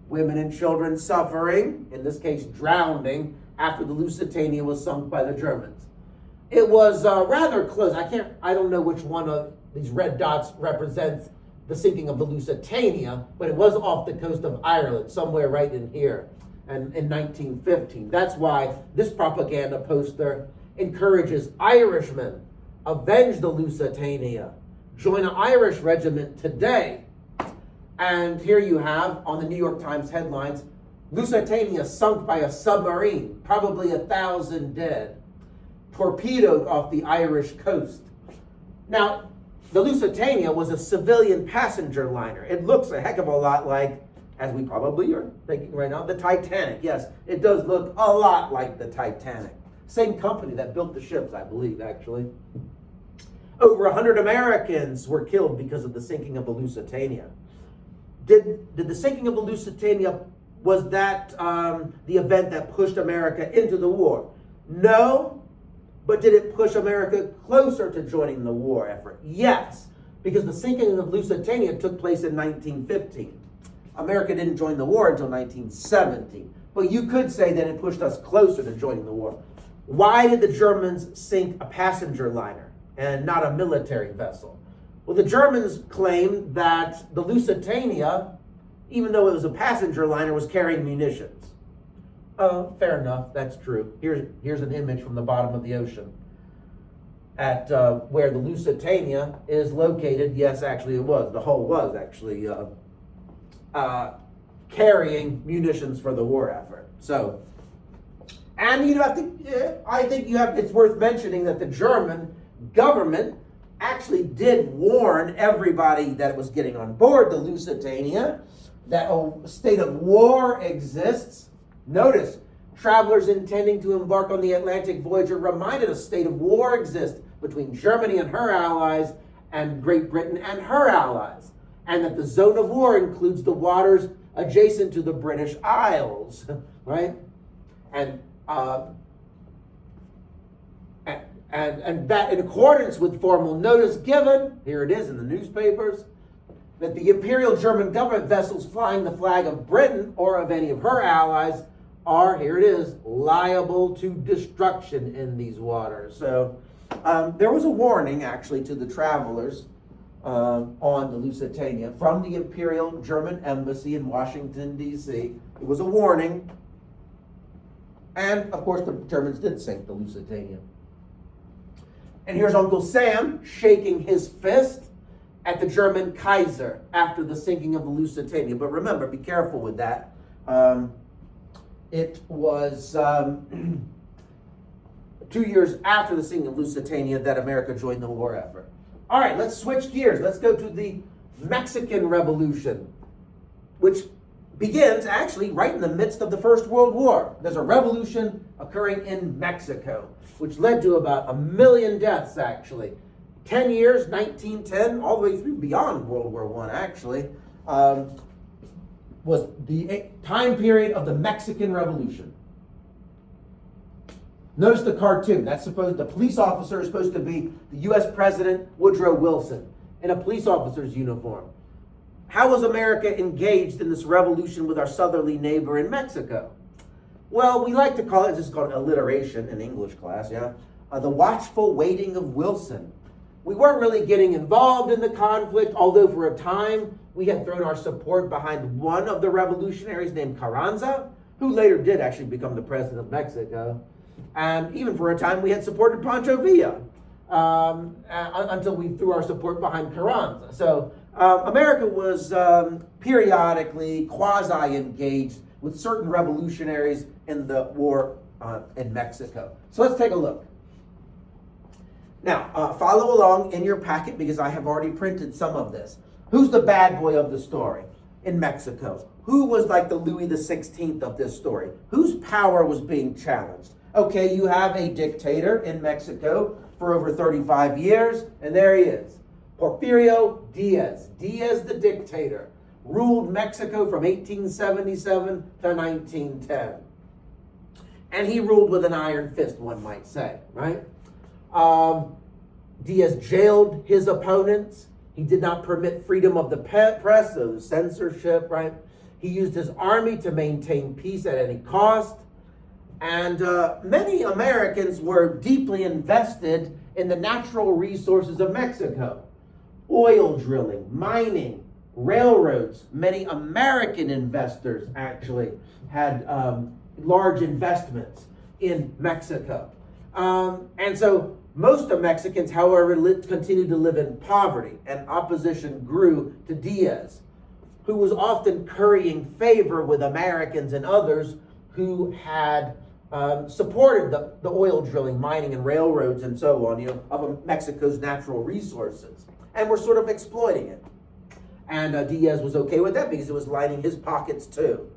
women and children suffering, in this case drowning, after the Lusitania was sunk by the Germans. It was rather close. I don't know which one of these red dots represents the sinking of the Lusitania, but it was off the coast of Ireland, somewhere right in here, and in 1915. That's why this propaganda poster encourages Irishmen, avenge the Lusitania, join an Irish regiment today. And here you have, on the New York Times headlines, Lusitania sunk by a submarine, probably 1,000 dead, torpedoed off the Irish coast. Now, the Lusitania was a civilian passenger liner. It looks a heck of a lot like, as we probably are thinking right now, the Titanic. Yes, it does look a lot like the Titanic. Same company that built the ships, I believe, actually. Over 100 Americans were killed because of the sinking of the Lusitania. Did the sinking of the Lusitania, was that the event that pushed America into the war? No, but did it push America closer to joining the war effort? Yes, because the sinking of Lusitania took place in 1915. America didn't join the war until 1917, but you could say that it pushed us closer to joining the war. Why did the Germans sink a passenger liner and not a military vessel? Well, the Germans claimed that the Lusitania, even though it was a passenger liner, was carrying munitions. Fair enough, that's true. Here's an image from the bottom of the ocean at where the Lusitania is located. Yes, actually it was. The hull was actually carrying munitions for the war effort. So, and I think it's worth mentioning that the German government actually did warn everybody that was getting on board the Lusitania that a state of war exists. Notice, travelers intending to embark on the Atlantic voyage are reminded a state of war exists between Germany and her allies and Great Britain and her allies, and that the zone of war includes the waters adjacent to the British Isles, right? And that in accordance with formal notice given, here it is in the newspapers, that the Imperial German government vessels flying the flag of Britain or of any of her allies are, here it is, liable to destruction in these waters. So there was a warning actually to the travelers on the Lusitania from the Imperial German Embassy in Washington, D.C. It was a warning. And of course the Germans did sink the Lusitania. And here's Uncle Sam shaking his fist at the German Kaiser after the sinking of the Lusitania. But remember, be careful with that. It was 2 years after the sinking of Lusitania that America joined the war effort. All right, let's switch gears. Let's go to the Mexican Revolution, which begins actually right in the midst of the First World War. There's a revolution occurring in Mexico, which led to about 1 million deaths, actually. 10 years, 1910, all the way through beyond World War I, actually, was the time period of the Mexican Revolution. Notice the cartoon. The police officer is supposed to be the U.S. President Woodrow Wilson in a police officer's uniform. How was America engaged in this revolution with our southerly neighbor in Mexico? Well, we like to call it, this is called alliteration in English class, yeah? The watchful waiting of Wilson. We weren't really getting involved in the conflict, although for a time we had thrown our support behind one of the revolutionaries named Carranza, who later did actually become the president of Mexico. And even for a time we had supported Pancho Villa until we threw our support behind Carranza. So America was periodically quasi-engaged with certain revolutionaries in the war in Mexico. So let's take a look. Now, follow along in your packet because I have already printed some of this. Who's the bad boy of the story in Mexico? Who was like the Louis XVI of this story? Whose power was being challenged? Okay, you have a dictator in Mexico for over 35 years, and there he is. Porfirio Diaz. Diaz the dictator ruled Mexico from 1877 to 1910. And he ruled with an iron fist, one might say, right? Diaz jailed his opponents. He did not permit freedom of the press, so censorship, right? He used his army to maintain peace at any cost. And many Americans were deeply invested in the natural resources of Mexico. Oil drilling, mining, railroads. Many American investors actually had large investments in Mexico. And so most of Mexicans, however, continued to live in poverty, and opposition grew to Diaz, who was often currying favor with Americans and others who had supported the oil drilling, mining, and railroads and so on, of Mexico's natural resources, and were sort of exploiting it. And Diaz was okay with that because it was lining his pockets too.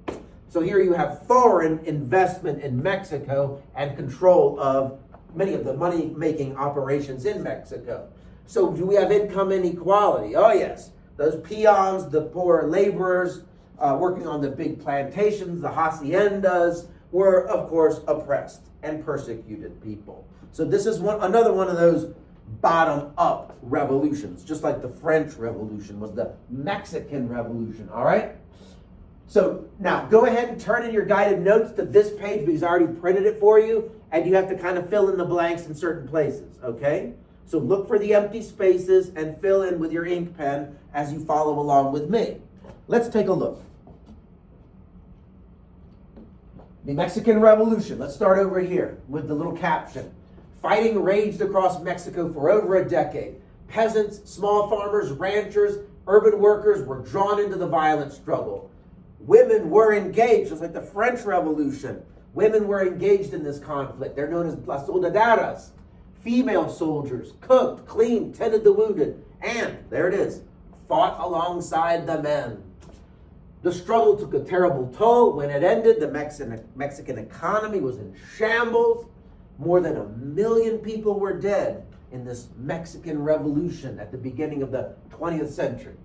So here you have foreign investment in Mexico and control of many of the money-making operations in Mexico. So do we have income inequality? Oh yes. Those peons, the poor laborers working on the big plantations, the haciendas, were of course oppressed and persecuted people. So this is another one of those bottom-up revolutions, just like the French Revolution was the Mexican Revolution, all right? So now go ahead and turn in your guided notes to this page because I already printed it for you, and you have to kind of fill in the blanks in certain places, okay? So look for the empty spaces and fill in with your ink pen as you follow along with me. Let's take a look. The Mexican Revolution. Let's start over here with the little caption. Fighting raged across Mexico for over a decade. Peasants, small farmers, ranchers, urban workers were drawn into the violent struggle. Women were engaged, just like the French Revolution. Women were engaged in this conflict. They're known as las soldaderas. Female soldiers cooked, cleaned, tended the wounded, and, there it is, fought alongside the men. The struggle took a terrible toll. When it ended, the Mexican economy was in shambles. More than 1 million people were dead in this Mexican Revolution at the beginning of the 20th century.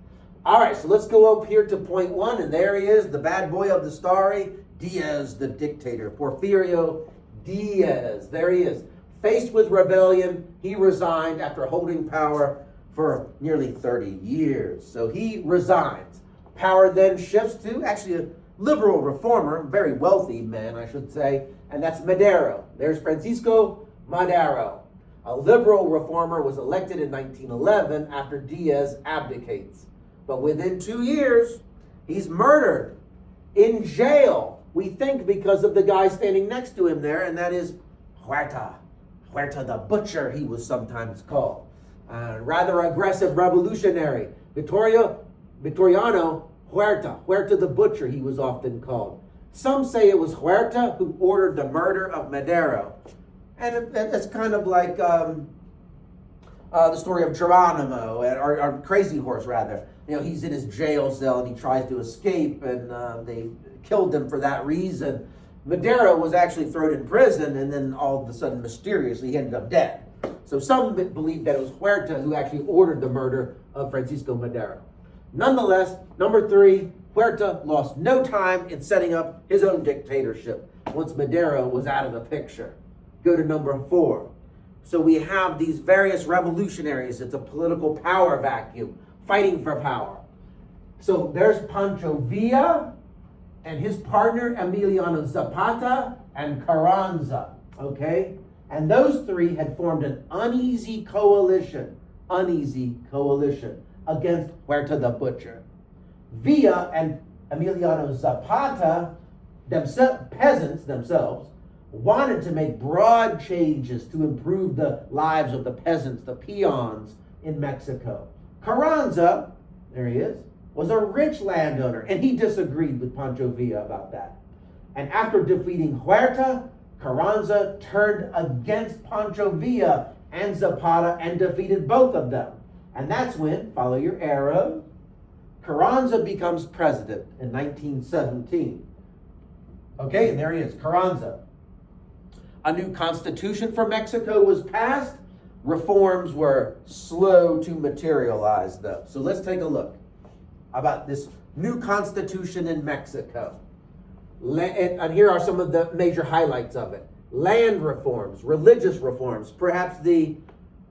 All right, so let's go up here to point 1, and there he is, the bad boy of the story, Diaz, the dictator, Porfirio Diaz. There he is. Faced with rebellion, he resigned after holding power for nearly 30 years. So he resigns. Power then shifts to actually a liberal reformer, very wealthy man, I should say, and that's Madero. There's Francisco Madero. A liberal reformer was elected in 1911 after Diaz abdicates. But within 2 years, he's murdered in jail. We think because of the guy standing next to him there, and that is Huerta. Huerta the Butcher, he was sometimes called. Rather aggressive revolutionary. Victoriano Huerta. Huerta the Butcher, he was often called. Some say it was Huerta who ordered the murder of Madero. And it's kind of like the story of Geronimo, or Crazy Horse, rather. He's in his jail cell and he tries to escape, and they killed him for that reason. Madero was actually thrown in prison, and then all of a sudden, mysteriously, he ended up dead. So some believe that it was Huerta who actually ordered the murder of Francisco Madero. Nonetheless, number 3, Huerta lost no time in setting up his own dictatorship once Madero was out of the picture. Go to number 4. So we have these various revolutionaries. It's a political power vacuum, fighting for power. So there's Pancho Villa and his partner Emiliano Zapata and Carranza, okay? And those 3 had formed an uneasy coalition against Huerta the Butcher. Villa and Emiliano Zapata, peasants themselves, wanted to make broad changes to improve the lives of the peasants, the peons in Mexico. Carranza, there he is, was a rich landowner, and he disagreed with Pancho Villa about that. And after defeating Huerta, Carranza turned against Pancho Villa and Zapata and defeated both of them. And that's when, follow your arrow, Carranza becomes president in 1917. Okay, and there he is, Carranza. A new constitution for Mexico was passed. Reforms were slow to materialize, though. So let's take a look about this new constitution in Mexico. And here are some of the major highlights of it. Land reforms, religious reforms. Perhaps the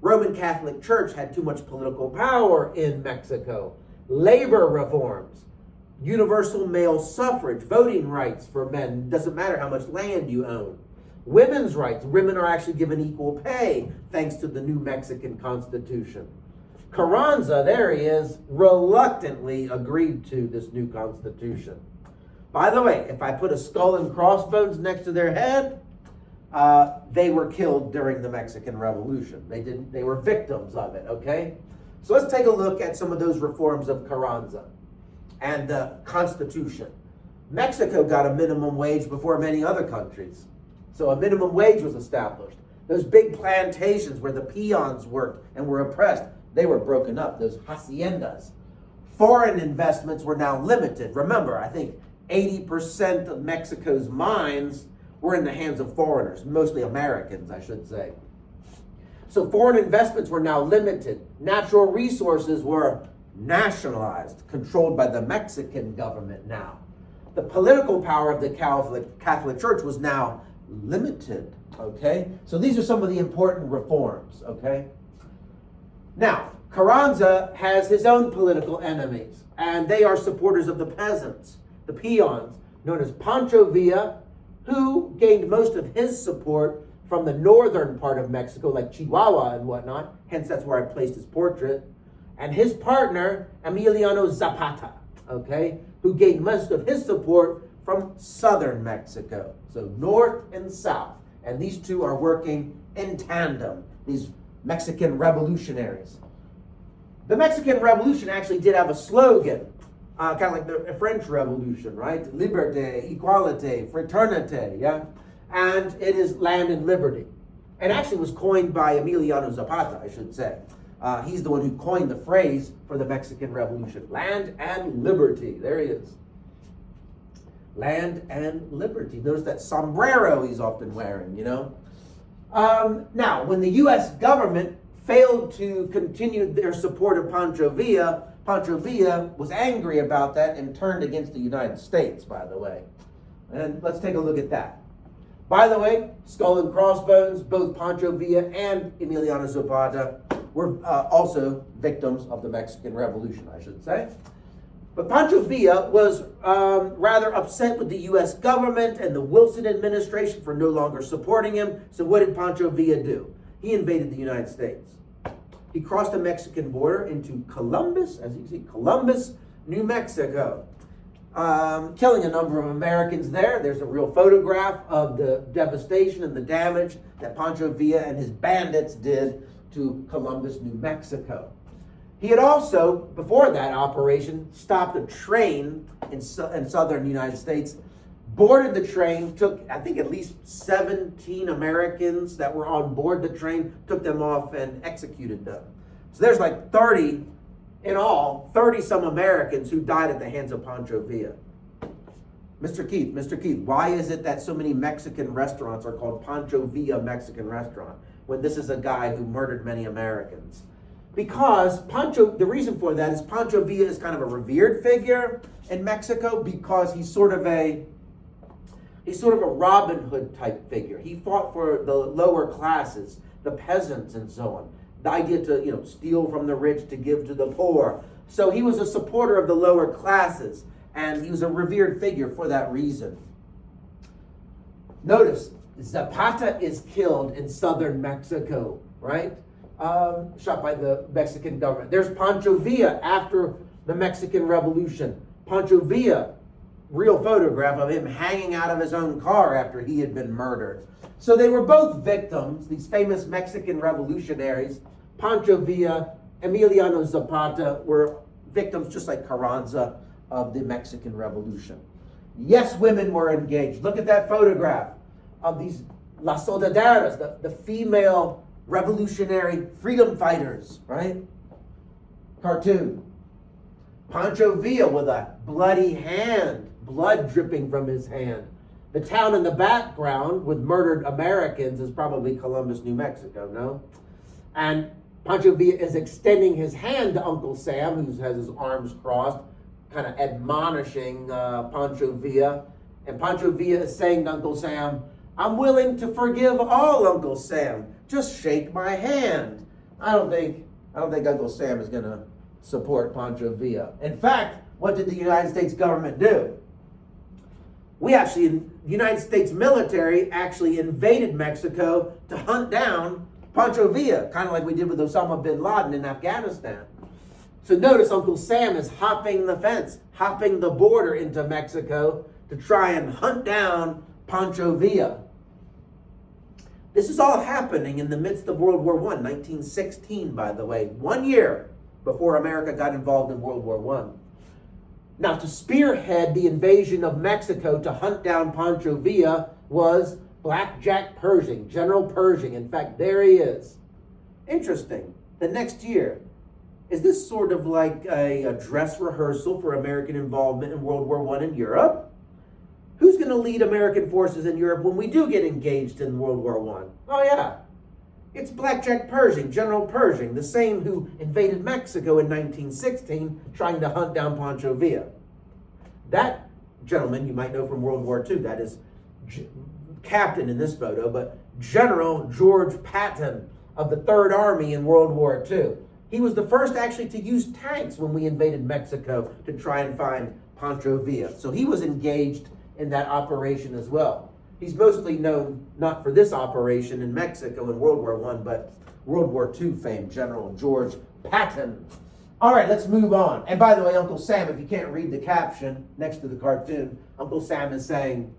Roman Catholic Church had too much political power in Mexico. Labor reforms, universal male suffrage, voting rights for men. Doesn't matter how much land you own. Women's rights. Women are actually given equal pay thanks to the new Mexican Constitution. Carranza, there he is, reluctantly agreed to this new constitution. By the way, if I put a skull and crossbones next to their head, they were killed during the Mexican Revolution. They were victims of it, okay? So let's take a look at some of those reforms of Carranza. and the Constitution. Mexico got a minimum wage before many other countries. So a minimum wage was established. Those big plantations where the peons worked and were oppressed, they were broken up, those haciendas. Foreign investments were now limited. Remember, I think 80% of Mexico's mines were in the hands of foreigners, mostly Americans, I should say. So foreign investments were now limited. Natural resources were nationalized, controlled by the Mexican government now. The political power of the Catholic Church was now limited, okay? So these are some of the important reforms, okay? Now, Carranza has his own political enemies, and they are supporters of the peasants, the peons, known as Pancho Villa, who gained most of his support from the northern part of Mexico, like Chihuahua and whatnot, hence that's where I placed his portrait, and his partner, Emiliano Zapata, okay, who gained most of his support from southern Mexico, so north and south, and these two are working in tandem, these Mexican revolutionaries. The Mexican Revolution actually did have a slogan, kind of like the French Revolution, right? Liberté, equalité, fraternité, yeah? And it is land and liberty. It actually was coined by Emiliano Zapata, I should say. He's the one who coined the phrase for the Mexican Revolution. Land and liberty. There he is. Land and liberty. Notice that sombrero he's often wearing, you know? Now, when the U.S. government failed to continue their support of Pancho Villa was angry about that and turned against the United States, by the way. And let's take a look at that. By the way, skull and crossbones, both Pancho Villa and Emiliano Zapata were also victims of the Mexican Revolution, I should say. But Pancho Villa was rather upset with the U.S. government and the Wilson administration for no longer supporting him. So what did Pancho Villa do? He invaded the United States. He crossed the Mexican border into Columbus, as you can see, Columbus, New Mexico, killing a number of Americans there. There's a real photograph of the devastation and the damage that Pancho Villa and his bandits did to Columbus, New Mexico. He had also, before that operation, stopped a train in southern United States, boarded the train, took, I think, at least 17 Americans that were on board the train, took them off and executed them. So there's like 30 in all, 30 some Americans who died at the hands of Pancho Villa. Mr. Keith, why is it that so many Mexican restaurants are called Pancho Villa Mexican Restaurant when this is a guy who murdered many Americans? Because the reason for that is Pancho Villa is kind of a revered figure in Mexico because he's sort of a Robin Hood type figure. He fought for the lower classes, the peasants and so on. The idea to, steal from the rich to give to the poor. So he was a supporter of the lower classes, and he was a revered figure for that reason. Notice, Zapata is killed in southern Mexico, right? Shot by the Mexican government. There's Pancho Villa after the Mexican Revolution. Pancho Villa, real photograph of him hanging out of his own car after he had been murdered. So they were both victims, these famous Mexican revolutionaries. Pancho Villa, Emiliano Zapata were victims just like Carranza of the Mexican Revolution. Yes, women were engaged. Look at that photograph of these Las Soldaderas, the female revolutionary freedom fighters, right? Cartoon. Pancho Villa with a bloody hand, blood dripping from his hand. The town in the background with murdered Americans is probably Columbus, New Mexico, no? And Pancho Villa is extending his hand to Uncle Sam, who has his arms crossed, kind of admonishing Pancho Villa. And Pancho Villa is saying to Uncle Sam, "I'm willing to forgive all, Uncle Sam. Just shake my hand." I don't think Uncle Sam is going to support Pancho Villa. In fact, what did the United States government do? The United States military actually invaded Mexico to hunt down Pancho Villa, kind of like we did with Osama bin Laden in Afghanistan. So notice Uncle Sam is hopping the fence, hopping the border into Mexico to try and hunt down Pancho Villa. This is all happening in the midst of World War I, 1916, by the way, 1 year before America got involved in World War I. Now, to spearhead the invasion of Mexico to hunt down Pancho Villa was Blackjack Pershing, General Pershing. In fact, there he is. Interesting. The next year, is this sort of like a dress rehearsal for American involvement in World War I in Europe? Who's going to lead American forces in Europe when we do get engaged in World War I? Oh, yeah. It's Blackjack Pershing, General Pershing, the same who invaded Mexico in 1916, trying to hunt down Pancho Villa. That gentleman you might know from World War II, that is captain in this photo, but General George Patton of the Third Army in World War II. He was the first actually to use tanks when we invaded Mexico to try and find Pancho Villa. So he was engaged in that operation as well. He's mostly known not for this operation in Mexico in World War I, but World War II fame, General George Patton. All right, let's move on. And by the way, Uncle Sam, if you can't read the caption next to the cartoon, Uncle Sam is saying,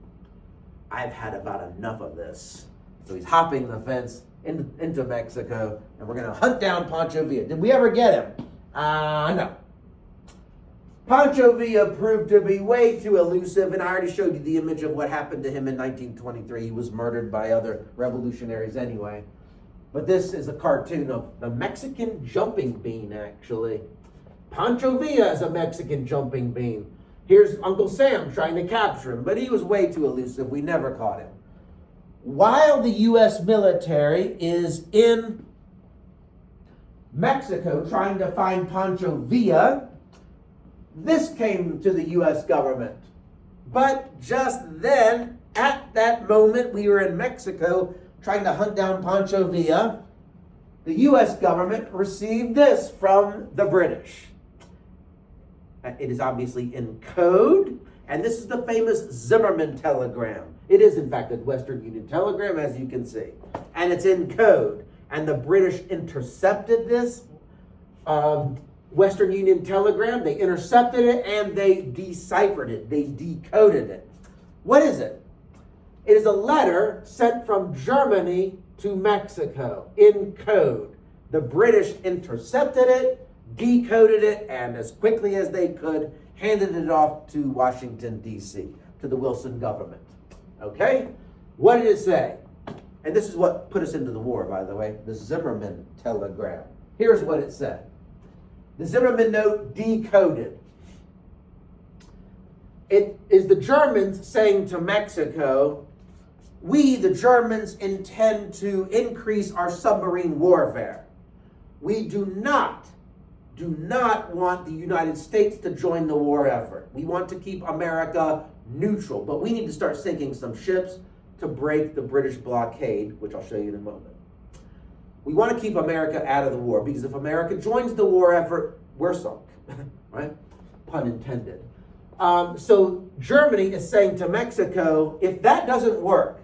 I've had about enough of this. So he's hopping the fence into Mexico, and we're going to hunt down Pancho Villa. Did we ever get him? No. Pancho Villa proved to be way too elusive, and I already showed you the image of what happened to him in 1923. He was murdered by other revolutionaries anyway. But this is a cartoon of the Mexican jumping bean, actually. Pancho Villa is a Mexican jumping bean. Here's Uncle Sam trying to capture him, but he was way too elusive. We never caught him. While the U.S. military is in Mexico trying to find Pancho Villa, this came to the U.S. government. But just then, at that moment, we were in Mexico trying to hunt down Pancho Villa. The U.S. government received this from the British. It is obviously in code, and this is the famous Zimmerman telegram. It is, in fact, a Western Union telegram, as you can see. And it's in code. And the British intercepted this Western Union telegram. They intercepted it, and they deciphered it. They decoded it. What is it? It is a letter sent from Germany to Mexico in code. The British intercepted it, decoded it, and as quickly as they could, handed it off to Washington, D.C., to the Wilson government. Okay? What did it say? And this is what put us into the war, by the way, the Zimmerman telegram. Here's what it said. The Zimmerman note decoded. It is the Germans saying to Mexico, we, the Germans, intend to increase our submarine warfare. We do not want the United States to join the war effort. We want to keep America neutral, but we need to start sinking some ships to break the British blockade, which I'll show you in a moment. We want to keep America out of the war, because if America joins the war effort, we're sunk, right? Pun intended. So Germany is saying to Mexico, if that doesn't work,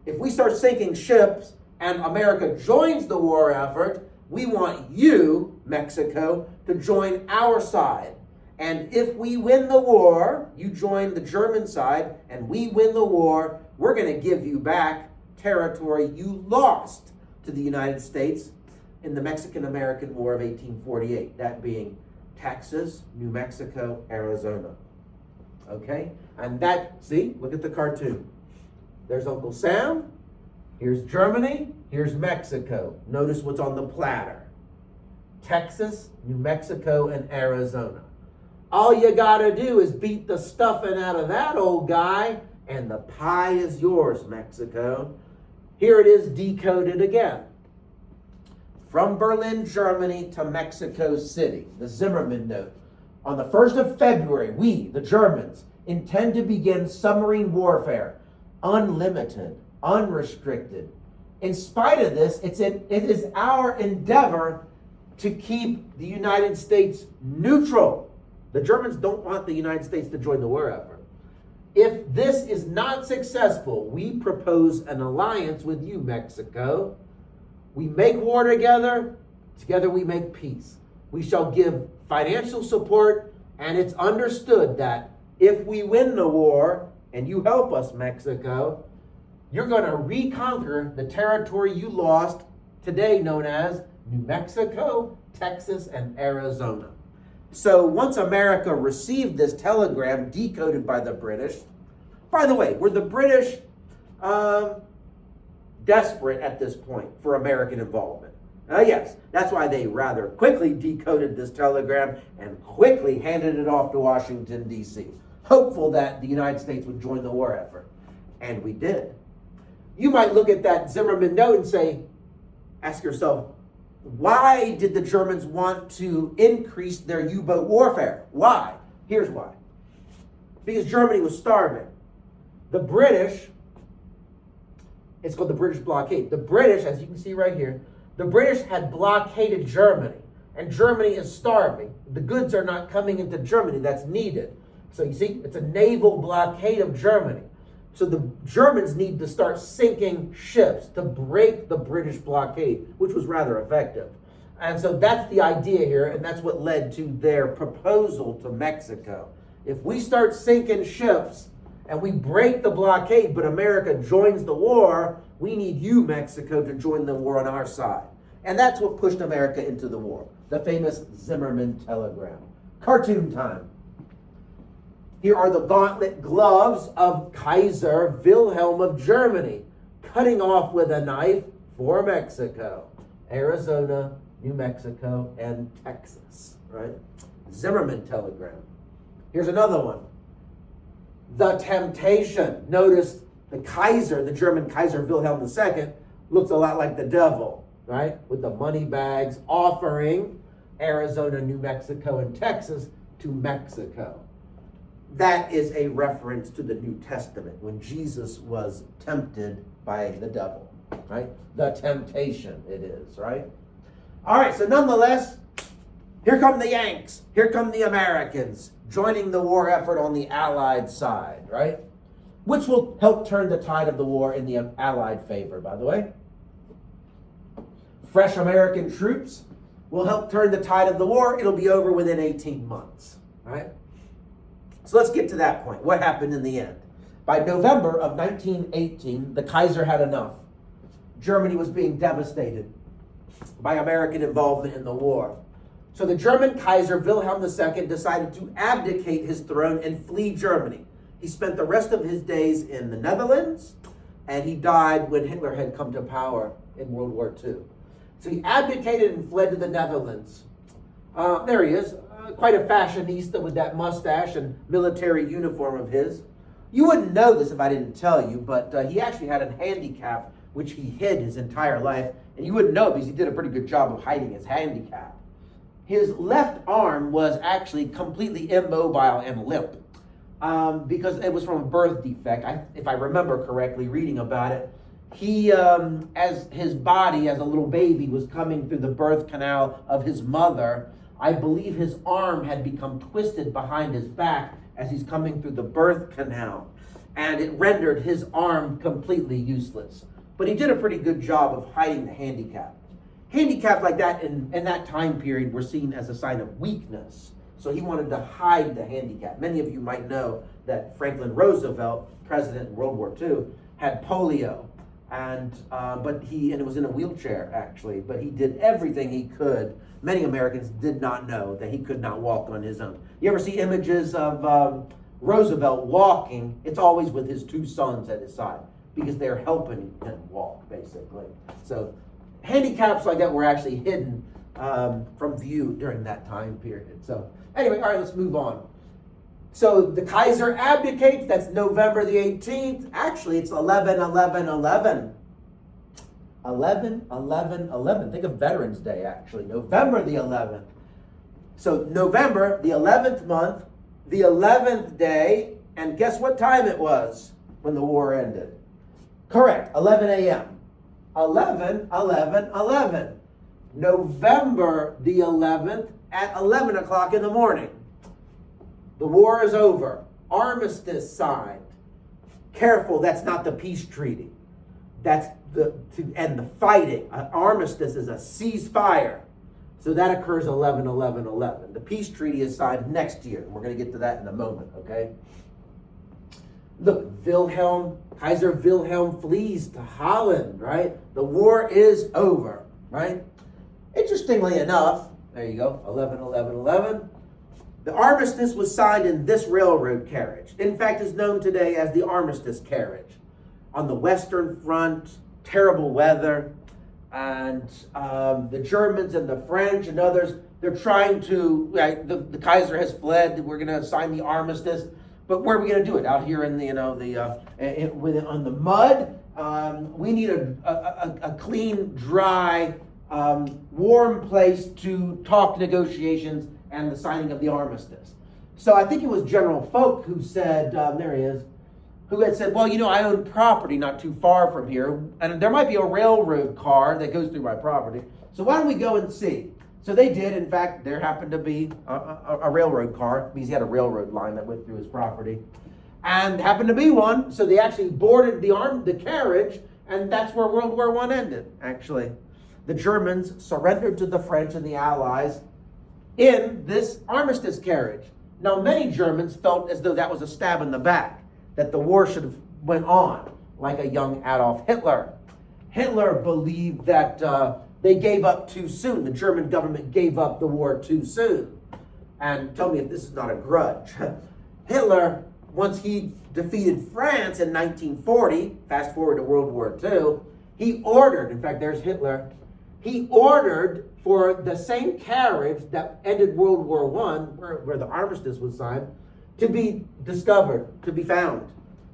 if we start sinking ships and America joins the war effort, we want you, Mexico, to join our side. And if we win the war, you join the German side, and we win the war, we're going to give you back territory you lost to the United States in the Mexican-American War of 1848, that being Texas, New Mexico, Arizona. Okay? And that, see, look at the cartoon. There's Uncle Sam, here's Germany, here's Mexico. Notice what's on the platter. Texas, New Mexico, and Arizona. All you gotta do is beat the stuffing out of that old guy, and the pie is yours, Mexico. Here it is decoded again. From Berlin, Germany to Mexico City, the Zimmerman note. On the 1st of February, we, the Germans, intend to begin submarine warfare. Unlimited, unrestricted. In spite of this, it is our endeavor to keep the United States neutral. The Germans don't want the United States to join the war effort. If this is not successful, we propose an alliance with you, Mexico. We make war together, together we make peace. We shall give financial support, and it's understood that if we win the war, and you help us, Mexico, you're going to reconquer the territory you lost, today known as New Mexico, Texas, and Arizona. So once America received this telegram decoded by the British, by the way, were the British desperate at this point for American involvement? Yes, that's why they rather quickly decoded this telegram and quickly handed it off to Washington, D.C., hopeful that the United States would join the war effort. And we did. You might look at that Zimmerman note and say, ask yourself, why did the Germans want to increase their U-boat warfare? Why? Here's why. Because Germany was starving. The British, it's called the British blockade. The British, as you can see right here, the British had blockaded Germany, and Germany is starving. The goods are not coming into Germany that's needed. So you see, it's a naval blockade of Germany. So the Germans need to start sinking ships to break the British blockade, which was rather effective. And so that's the idea here, and that's what led to their proposal to Mexico. If we start sinking ships and we break the blockade, but America joins the war, we need you, Mexico, to join the war on our side. And that's what pushed America into the war, the famous Zimmerman telegram. Cartoon time. Here are the gauntlet gloves of Kaiser Wilhelm of Germany, cutting off with a knife for Mexico. Arizona, New Mexico, and Texas, right? Zimmerman telegram. Here's another one. The Temptation. Notice the Kaiser, the German Kaiser Wilhelm II, looks a lot like the devil, right? With the money bags offering Arizona, New Mexico, and Texas to Mexico. That is a reference to the New Testament when Jesus was tempted by the devil, right? The temptation it is, right? All right, so nonetheless, here come the Yanks. Here come the Americans joining the war effort on the Allied side, right? Which will help turn the tide of the war in the Allied favor, by the way. Fresh American troops will help turn the tide of the war. It'll be over within 18 months, right? So let's get to that point. What happened in the end? By November of 1918, the Kaiser had enough. Germany was being devastated by American involvement in the war. So the German Kaiser Wilhelm II decided to abdicate his throne and flee Germany. He spent the rest of his days in the Netherlands, and he died when Hitler had come to power in World War II. So he abdicated and fled to the Netherlands. There he is. Quite a fashionista with that mustache and military uniform of his. You wouldn't know this if I didn't tell you, but he actually had a handicap which he hid his entire life. And you wouldn't know because he did a pretty good job of hiding his handicap. His left arm was actually completely immobile and limp because it was from a birth defect. If I remember correctly, reading about it, he, as his body as a little baby was coming through the birth canal of his mother, I believe his arm had become twisted behind his back as he's coming through the birth canal, and it rendered his arm completely useless. But he did a pretty good job of hiding the handicap. Handicaps like that in that time period were seen as a sign of weakness. So he wanted to hide the handicap. Many of you might know that Franklin Roosevelt, president in World War II, had polio, and it was in a wheelchair actually. But he did everything he could. Many Americans did not know that he could not walk on his own. You ever see images of Roosevelt walking? It's always with his two sons at his side because they're helping him walk, basically. So handicaps like that were actually hidden from view during that time period. So anyway, all right, let's move on. So the Kaiser abdicates. That's November the 18th. Actually, it's 11/11/11. 11/11/11. Think of Veterans Day, actually. November the 11th. So November, the 11th month, the 11th day, and guess what time it was when the war ended? Correct, 11 a.m. 11/11/11. November the 11th at 11 o'clock in the morning. The war is over. Armistice signed. Careful, that's not the peace treaty. That's to end the fighting. An armistice is a ceasefire. So that occurs 11/11/11. The peace treaty is signed next year. And we're going to get to that in a moment, okay? Look, Kaiser Wilhelm flees to Holland, right? The war is over, right? Interestingly enough, there you go, 11/11/11. The armistice was signed in this railroad carriage. In fact, it's known today as the Armistice Carriage. On the Western Front, terrible weather, and the Germans and the French and others, they're trying to, the Kaiser has fled, we're going to sign the armistice, but where are we going to do it? Out here in the, on the mud? We need a clean, dry, warm place to talk negotiations and the signing of the armistice. So I think it was General Foch who said, there he is, who had said, well, I own property not too far from here, and there might be a railroad car that goes through my property. So why don't we go and see? So they did. In fact, there happened to be a railroad car, because he had a railroad line that went through his property, and happened to be one. So they actually boarded the carriage, and that's where World War I ended, actually. The Germans surrendered to the French and the Allies in this armistice carriage. Now, many Germans felt as though that was a stab in the back, that the war should have went on, like a young Adolf Hitler. Hitler believed that they gave up too soon. The German government gave up the war too soon. And tell me if this is not a grudge. Hitler, once he defeated France in 1940, fast forward to World War II, he ordered, in fact, there's Hitler, he ordered for the same carriage that ended World War I, where the armistice was signed, to be discovered, to be found.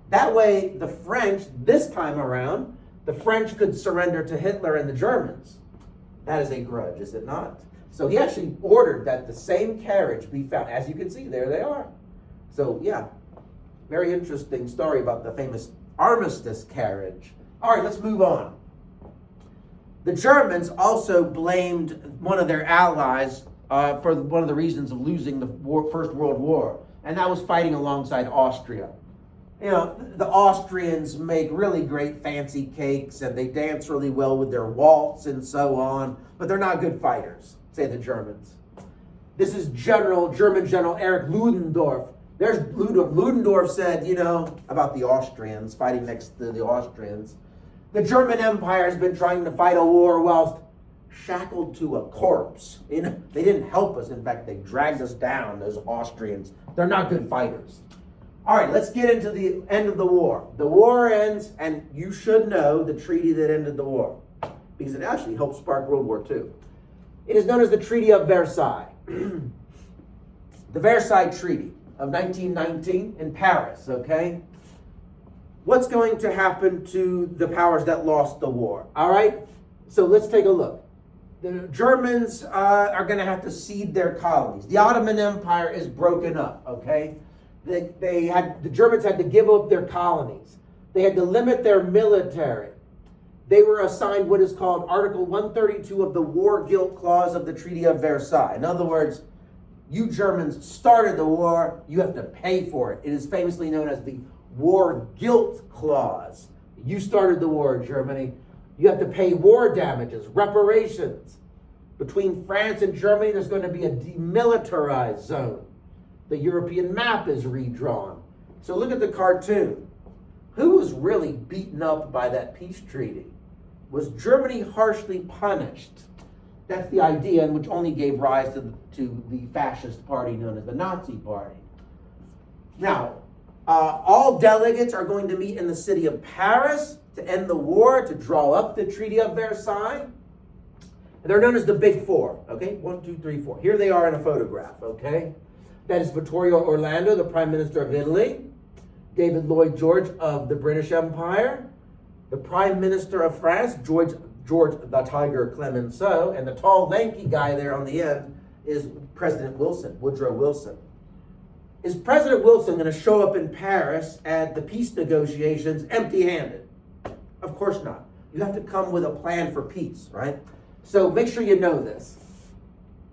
That way, the French, this time around, the French could surrender to Hitler and the Germans. That is a grudge, is it not? So he actually ordered that the same carriage be found. As you can see, there they are. So yeah, very interesting story about the famous armistice carriage. All right, let's move on. The Germans also blamed one of their allies for one of the reasons of losing the First World War, and that was fighting alongside Austria. The Austrians make really great fancy cakes, and they dance really well with their waltz and so on, but they're not good fighters, say the Germans. This is German General Erich Ludendorff. There's Ludendorff. Ludendorff said, about the Austrians, fighting next to the Austrians. The German Empire has been trying to fight a war whilst shackled to a corpse. They didn't help us. In fact, they dragged us down, those Austrians. They're not good fighters. All right, let's get into the end of the war. The war ends, and you should know the treaty that ended the war, because it actually helped spark World War II. It is known as the Treaty of Versailles. The Versailles Treaty of 1919 in Paris, okay? What's going to happen to the powers that lost the war? All right, so let's take a look. The Germans are going to have to cede their colonies. The Ottoman Empire is broken up, okay? The Germans had to give up their colonies. They had to limit their military. They were assigned what is called Article 132 of the War Guilt Clause of the Treaty of Versailles. In other words, you Germans started the war, you have to pay for it. It is famously known as the War Guilt Clause. You started the war, Germany. You have to pay war damages, reparations. Between France and Germany, there's going to be a demilitarized zone. The European map is redrawn. So look at the cartoon. Who was really beaten up by that peace treaty? Was Germany harshly punished? That's the idea, and which only gave rise to the fascist party known as the Nazi Party. Now, all delegates are going to meet in the city of Paris to end the war, to draw up the Treaty of Versailles. And they're known as the Big Four, okay? 1, 2, 3, 4. Here they are in a photograph, okay? That is Vittorio Orlando, the Prime Minister of Italy. David Lloyd George of the British Empire. The Prime Minister of France, George the Tiger Clemenceau. And the tall, lanky guy there on the end is President Wilson, Woodrow Wilson. Is President Wilson going to show up in Paris at the peace negotiations empty-handed? Of course not. You have to come with a plan for peace, right? So make sure you know this.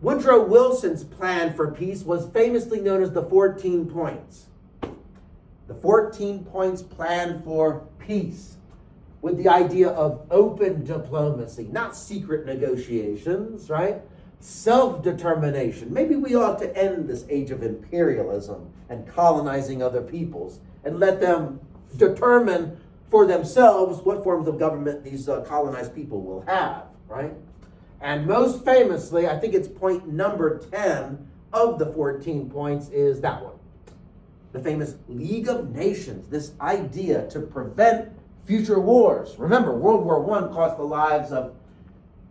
Woodrow Wilson's plan for peace was famously known as the 14 points. The 14 points plan for peace, with the idea of open diplomacy, not secret negotiations, right? Self-determination. Maybe we ought to end this age of imperialism and colonizing other peoples and let them determine for themselves what forms of government these colonized people will have, right? And most famously, I think it's point number 10 of the 14 points is that one. The famous League of Nations, this idea to prevent future wars. Remember, World War I cost the lives of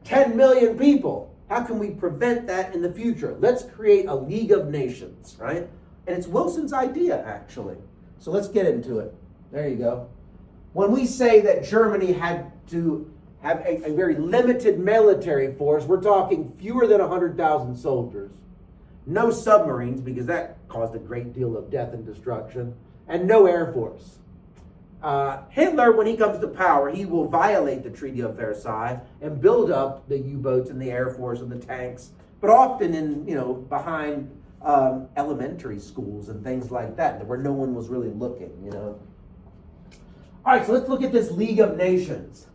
10 million people. How can we prevent that in the future? Let's create a League of Nations, right? And it's Wilson's idea, actually. So let's get into it. There you go. When we say that Germany had to have a very limited military force, we're talking fewer than 100,000 soldiers. No submarines, because that caused a great deal of death and destruction, and no air force. Hitler, when he comes to power, he will violate the Treaty of Versailles and build up the U-boats and the air force and the tanks, but often in, behind elementary schools and things like that, where no one was really looking, All right, so let's look at this League of Nations.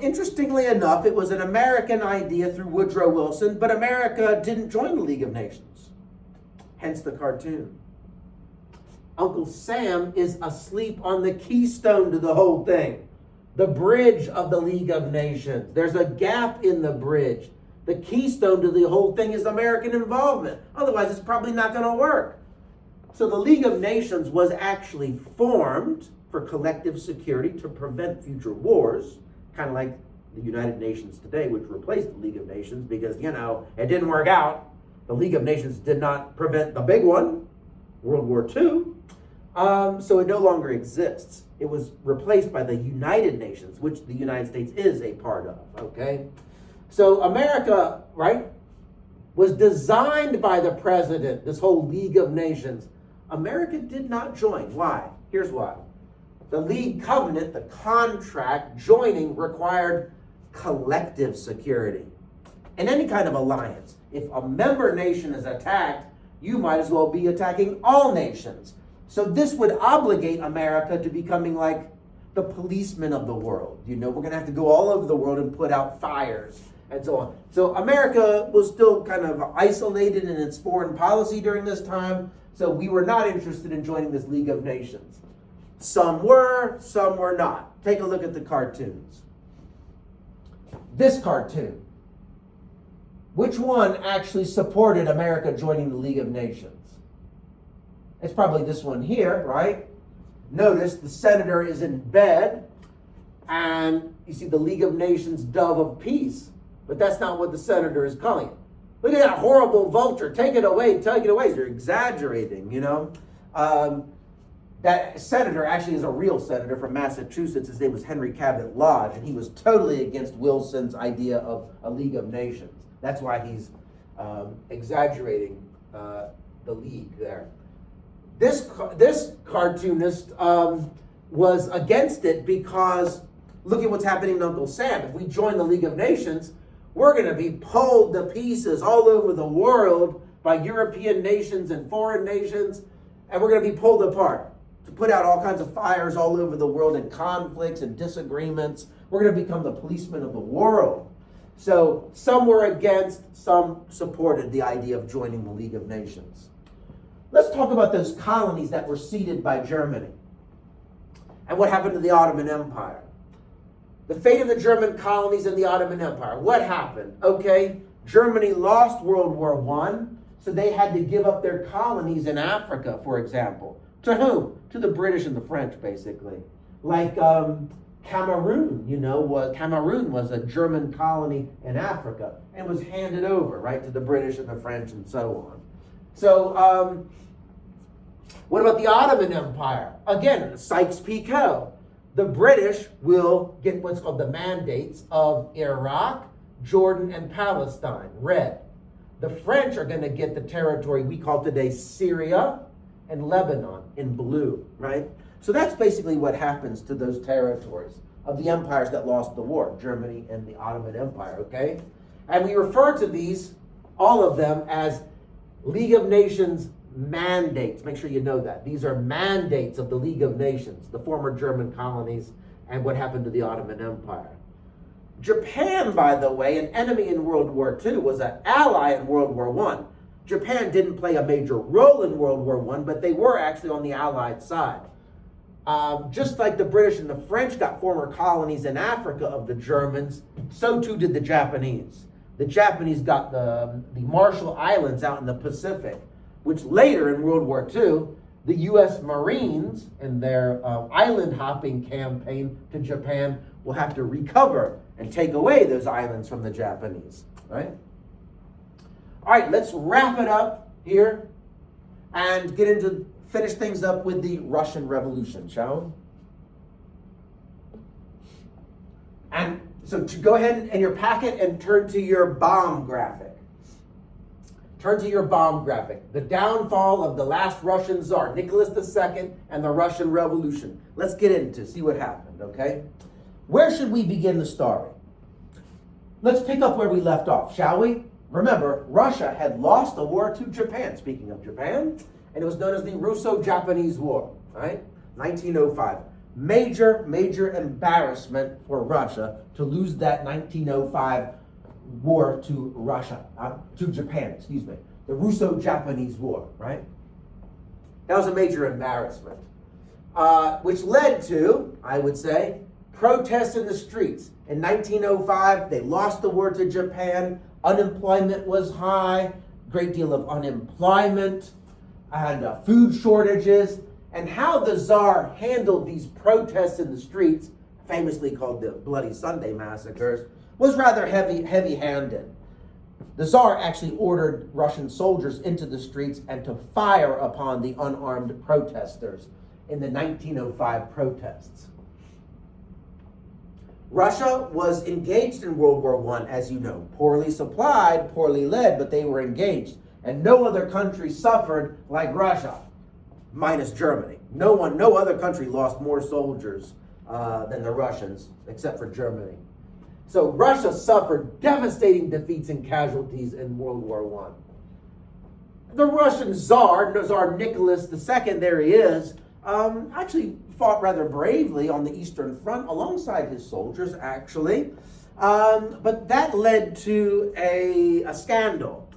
Interestingly enough, it was an American idea through Woodrow Wilson, but America didn't join the League of Nations. Hence the cartoon. Uncle Sam is asleep on the keystone to the whole thing. The bridge of the League of Nations. There's a gap in the bridge. The keystone to the whole thing is American involvement. Otherwise, it's probably not going to work. So the League of Nations was actually formed for collective security to prevent future wars, kind of like the United Nations today, which replaced the League of Nations because, it didn't work out. The League of Nations did not prevent the big one, World War II. So it no longer exists. It was replaced by the United Nations, which the United States is a part of, okay? So America, right, was designed by the president, this whole League of Nations. America did not join. Why? Here's why. The League covenant, the contract, joining required collective security. In any kind of alliance, if a member nation is attacked, you might as well be attacking all nations. So this would obligate America to becoming like the policeman of the world. We're going to have to go all over the world and put out fires and so on. So America was still kind of isolated in its foreign policy during this time. So we were not interested in joining this League of Nations. Some were not. Take a look at the cartoons. This cartoon. Which one actually supported America joining the League of Nations? It's probably this one here, right? Notice the senator is in bed, and you see the League of Nations dove of peace, but that's not what the senator is calling it. Look at that horrible vulture. Take it away, take it away. They're exaggerating, That senator actually is a real senator from Massachusetts. His name was Henry Cabot Lodge, and he was totally against Wilson's idea of a League of Nations. That's why he's exaggerating the League there. This cartoonist was against it because look at what's happening to Uncle Sam. If we join the League of Nations, we're going to be pulled to pieces all over the world by European nations and foreign nations, and we're going to be pulled apart to put out all kinds of fires all over the world and conflicts and disagreements. We're going to become the policemen of the world. So some were against, some supported the idea of joining the League of Nations. Let's talk about those colonies that were ceded by Germany and what happened to the Ottoman Empire. The fate of the German colonies in the Ottoman Empire. What happened? Okay, Germany lost World War I, so they had to give up their colonies in Africa, for example. To whom? To the British and the French, basically. Like Cameroon, Cameroon was a German colony in Africa and was handed over, right, to the British and the French and so on. So, what about the Ottoman Empire? Again, Sykes-Picot. The British will get what's called the mandates of Iraq, Jordan, and Palestine, red. The French are going to get the territory we call today Syria and Lebanon in blue, right? So that's basically what happens to those territories of the empires that lost the war, Germany and the Ottoman Empire, okay? And we refer to these, all of them, as League of Nations mandates. Make sure you know that. These are mandates of the League of Nations, the former German colonies, and what happened to the Ottoman Empire. Japan, by the way, an enemy in World War II, was an ally in World War I. Japan didn't play a major role in World War I, but they were actually on the Allied side. Just like the British and the French got former colonies in Africa of the Germans, so too did the Japanese. the Japanese got the Marshall Islands out in the Pacific, which later in World War II, the U.S. Marines in their island hopping campaign to Japan will have to recover and take away those islands from the Japanese, right? All right, let's wrap it up here and finish things up with the Russian Revolution, shall we? And so to go ahead in your packet and turn to your bomb graphic. Turn to your bomb graphic. The downfall of the last Russian Tsar, Nicholas II, and the Russian Revolution. Let's get into see what happened, okay? Where should we begin the story? Let's pick up where we left off, shall we? Remember, Russia had lost the war to Japan, speaking of Japan, and it was known as the Russo-Japanese War, right? 1905. Major embarrassment for Russia to lose that 1905 war to Japan, the Russo-Japanese War, right? That was a major embarrassment, which led to, I would say, protests in the streets. In 1905, they lost the war to Japan. Unemployment was high, great deal of unemployment, and food shortages. And how the Tsar handled these protests in the streets, famously called the Bloody Sunday massacres, was rather heavy-handed. The Tsar actually ordered Russian soldiers into the streets and to fire upon the unarmed protesters in the 1905 protests. Russia was engaged in World War I, as you know, poorly supplied, poorly led, but they were engaged. And no other country suffered like Russia, minus Germany. No other country lost more soldiers than the Russians, except for Germany. So Russia suffered devastating defeats and casualties in World War I. The Russian Tsar Nicholas II, there he is, actually fought rather bravely on the Eastern Front alongside his soldiers, actually. But that led to a scandal.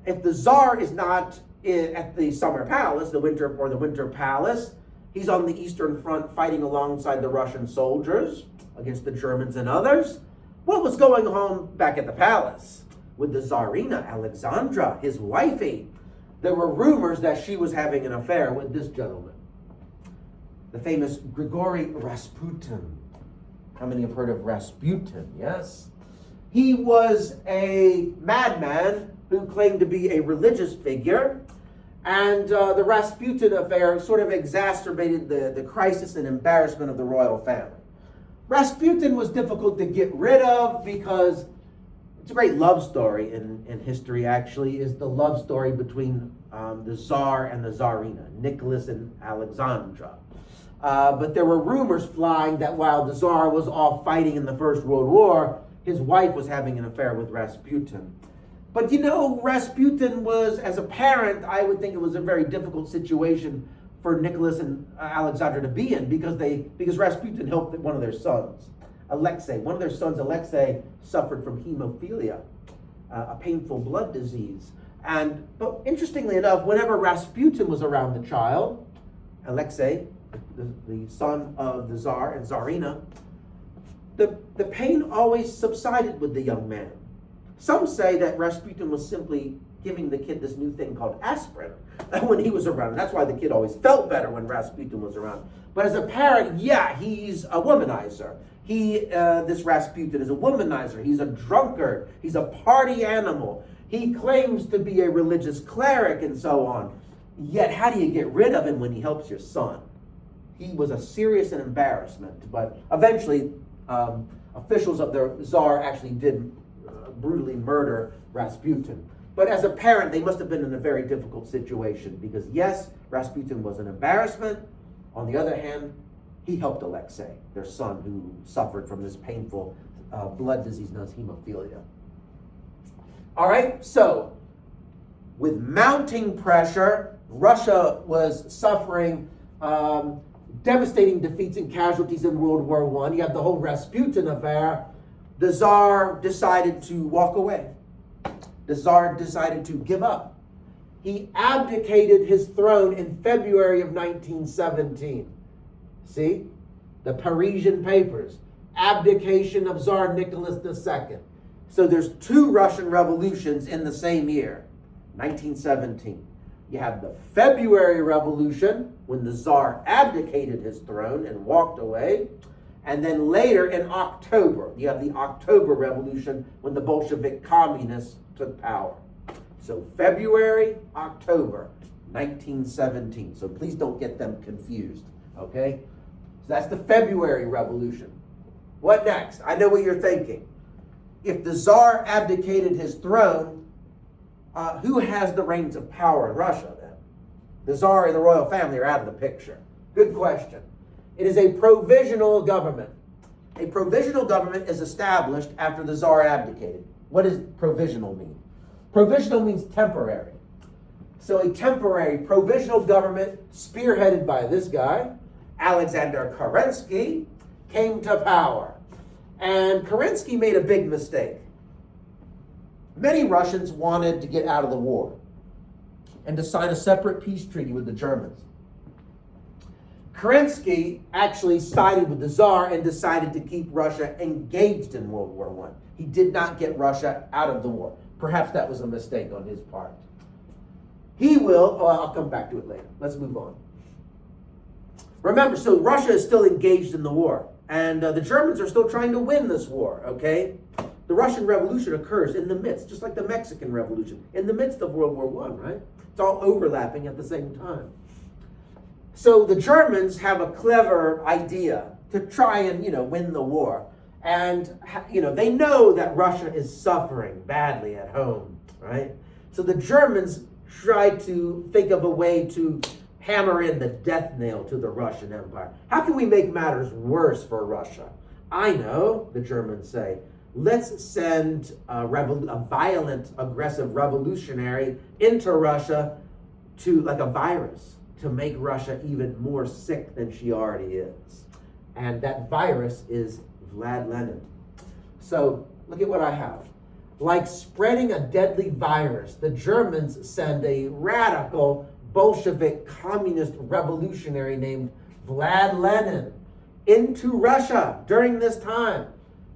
If the Tsar is not at the Summer Palace, the Winter Palace, he's on the Eastern Front fighting alongside the Russian soldiers against the Germans and others. What was going on back at the palace with the Tsarina Alexandra, his wifey? There were rumors that she was having an affair with this gentleman, the famous Grigory Rasputin. How many have heard of Rasputin? Yes. He was a madman who claimed to be a religious figure, and the Rasputin affair sort of exacerbated the crisis and embarrassment of the royal family. Rasputin was difficult to get rid of because it's a great love story in history, actually, is the love story between the Tsar and the Tsarina, Nicholas and Alexandra. But there were rumors flying that while the Tsar was off fighting in the First World War, his wife was having an affair with Rasputin. But you know, Rasputin was, as a parent, I would think it was a very difficult situation for Nicholas and Alexandra to be in because Rasputin helped one of their sons, Alexei. One of their sons, Alexei, suffered from hemophilia, a painful blood disease. But interestingly enough, whenever Rasputin was around the child, Alexei, the son of the Tsar and Tsarina, the pain always subsided with the young man. Some say that Rasputin was simply giving the kid this new thing called aspirin when he was around. And that's why the kid always felt better when Rasputin was around. But as a parent, yeah, he's a womanizer. This Rasputin is a womanizer. He's a drunkard. He's a party animal. He claims to be a religious cleric and so on. Yet, how do you get rid of him when he helps your son? He was a serious embarrassment. But eventually, officials of the Tsar actually did brutally murder Rasputin. But as a parent, they must have been in a very difficult situation because, yes, Rasputin was an embarrassment. On the other hand, he helped Alexei, their son, who suffered from this painful blood disease known as hemophilia. All right, so with mounting pressure, Russia was suffering devastating defeats and casualties in World War I. You have the whole Rasputin affair. The Tsar decided to walk away. The Tsar decided to give up. He abdicated his throne in February of 1917. See? The Parisian papers. Abdication of Tsar Nicholas II. So there's two Russian revolutions in the same year, 1917. You have the February Revolution, when the Tsar abdicated his throne and walked away. And then later in October, you have the October Revolution, when the Bolshevik communists took power. So February, October, 1917. So please don't get them confused, okay? So that's the February Revolution. What next? I know what you're thinking. If the Tsar abdicated his throne, who has the reins of power in Russia then? The Tsar and the royal family are out of the picture. Good question. It is a provisional government. A provisional government is established after the Tsar abdicated. What does provisional mean? Provisional means temporary. So a temporary provisional government spearheaded by this guy, Alexander Kerensky, came to power. And Kerensky made a big mistake. Many Russians wanted to get out of the war and to sign a separate peace treaty with the Germans. Kerensky actually sided with the Tsar and decided to keep Russia engaged in World War I. He did not get Russia out of the war. Perhaps that was a mistake on his part. I'll come back to it later. Let's move on. Remember, so Russia is still engaged in the war, and the Germans are still trying to win this war, okay? The Russian Revolution occurs in the midst, just like the Mexican Revolution, in the midst of World War I, right? It's all overlapping at the same time. So the Germans have a clever idea to try and, win the war. And, they know that Russia is suffering badly at home, right? So the Germans try to think of a way to hammer in the death nail to the Russian Empire. How can we make matters worse for Russia? I know, the Germans say. Let's send a violent, aggressive revolutionary into Russia like a virus to make Russia even more sick than she already is. And that virus is Vlad Lenin. So look at what I have. Like spreading a deadly virus, the Germans send a radical Bolshevik communist revolutionary named Vlad Lenin into Russia during this time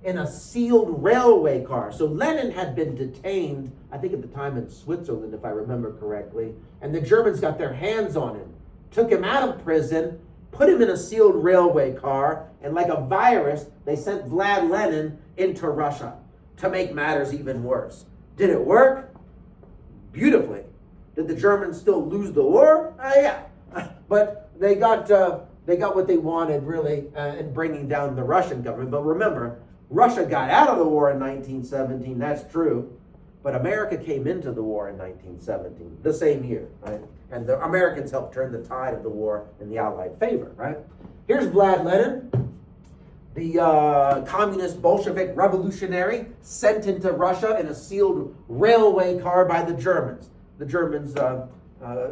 in a sealed railway car. So Lenin had been detained, I think at the time in Switzerland, if I remember correctly, and the Germans got their hands on him, took him out of prison, put him in a sealed railway car, and like a virus, they sent Vlad Lenin into Russia to make matters even worse. Did it work? Beautifully. Did the Germans still lose the war? Yeah. But they got what they wanted, really, in bringing down the Russian government. But remember, Russia got out of the war in 1917, that's true. But America came into the war in 1917, the same year, right? And the Americans helped turn the tide of the war in the Allied favor, right? Here's Vlad Lenin, the communist Bolshevik revolutionary sent into Russia in a sealed railway car by the Germans. The Germans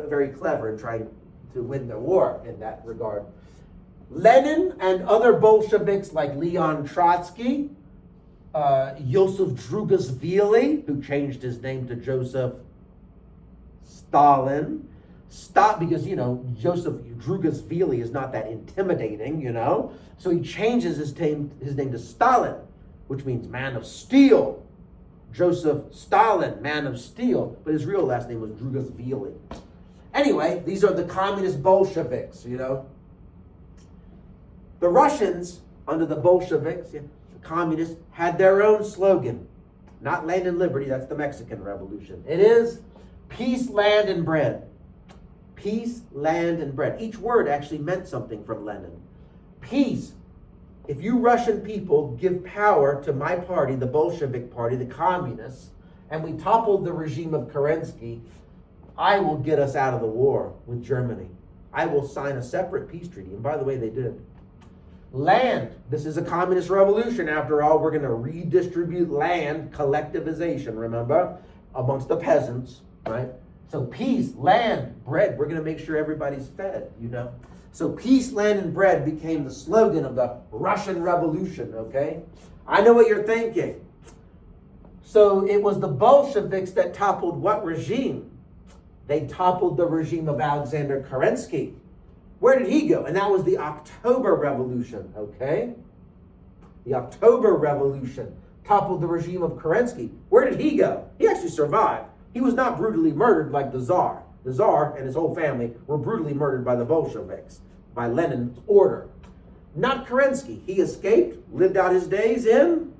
very clever in trying to win the war in that regard. Lenin and other Bolsheviks like Leon Trotsky, Joseph Drugasvili, who changed his name to Joseph Stalin, because, Joseph Drugasvili is not that intimidating, So he changes his name to Stalin, which means man of steel. Joseph Stalin, man of steel, but his real last name was Drugasvili. Anyway, these are the communist Bolsheviks, The Russians, under the Bolsheviks, the communists, had their own slogan. Not land and liberty, that's the Mexican Revolution. It is peace, land, and bread. Peace, land, and bread. Each word actually meant something from Lenin. Peace. If you Russian people give power to my party, the Bolshevik party, the communists, and we topple the regime of Kerensky, I will get us out of the war with Germany. I will sign a separate peace treaty. And by the way, they did. Land. This is a communist revolution. After all, we're going to redistribute land, collectivization, remember, amongst the peasants, right? So peace, land, bread. We're going to make sure everybody's fed, So peace, land, and bread became the slogan of the Russian Revolution, okay? I know what you're thinking. So it was the Bolsheviks that toppled what regime? They toppled the regime of Alexander Kerensky. Where did he go? And that was the October Revolution, okay? The October Revolution toppled the regime of Kerensky. Where did he go? He actually survived. He was not brutally murdered like the Tsar. The Tsar and his whole family were brutally murdered by the Bolsheviks, by Lenin's order. Not Kerensky. He escaped, lived out his days in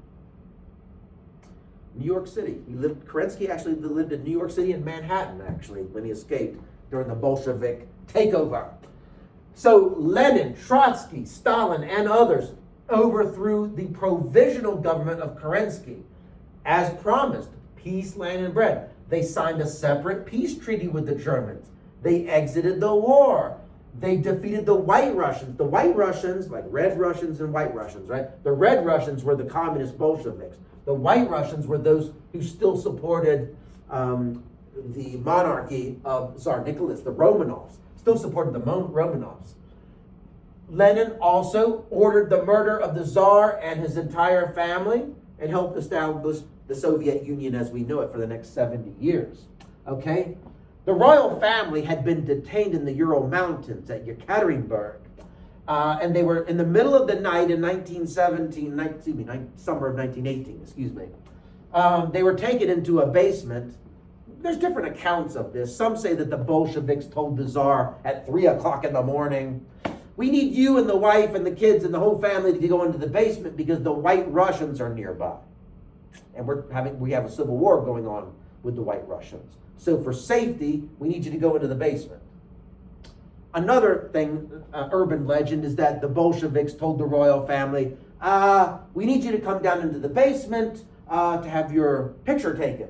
New York City. Kerensky actually lived in New York City and Manhattan, actually, when he escaped during the Bolshevik takeover. So Lenin, Trotsky, Stalin, and others overthrew the provisional government of Kerensky. As promised, peace, land, and bread. They signed a separate peace treaty with the Germans. They exited the war. They defeated the White Russians. The White Russians, like Red Russians and White Russians, right? The Red Russians were the communist Bolsheviks. The White Russians were those who still supported the monarchy of Tsar Nicholas, the Romanovs, still supported the Romanovs. Lenin also ordered the murder of the Tsar and his entire family and helped establish the Soviet Union as we know it for the next 70 years. Okay? The royal family had been detained in the Ural Mountains at Yekaterinburg. And they were in the middle of the night in summer of 1918, excuse me. They were taken into a basement. There's different accounts of this. Some say that the Bolsheviks told the Tsar at 3 o'clock in the morning, we need you and the wife and the kids and the whole family to go into the basement because the White Russians are nearby. And we have a civil war going on with the White Russians. So for safety, we need you to go into the basement. Another thing, urban legend, is that the Bolsheviks told the royal family, we need you to come down into the basement to have your picture taken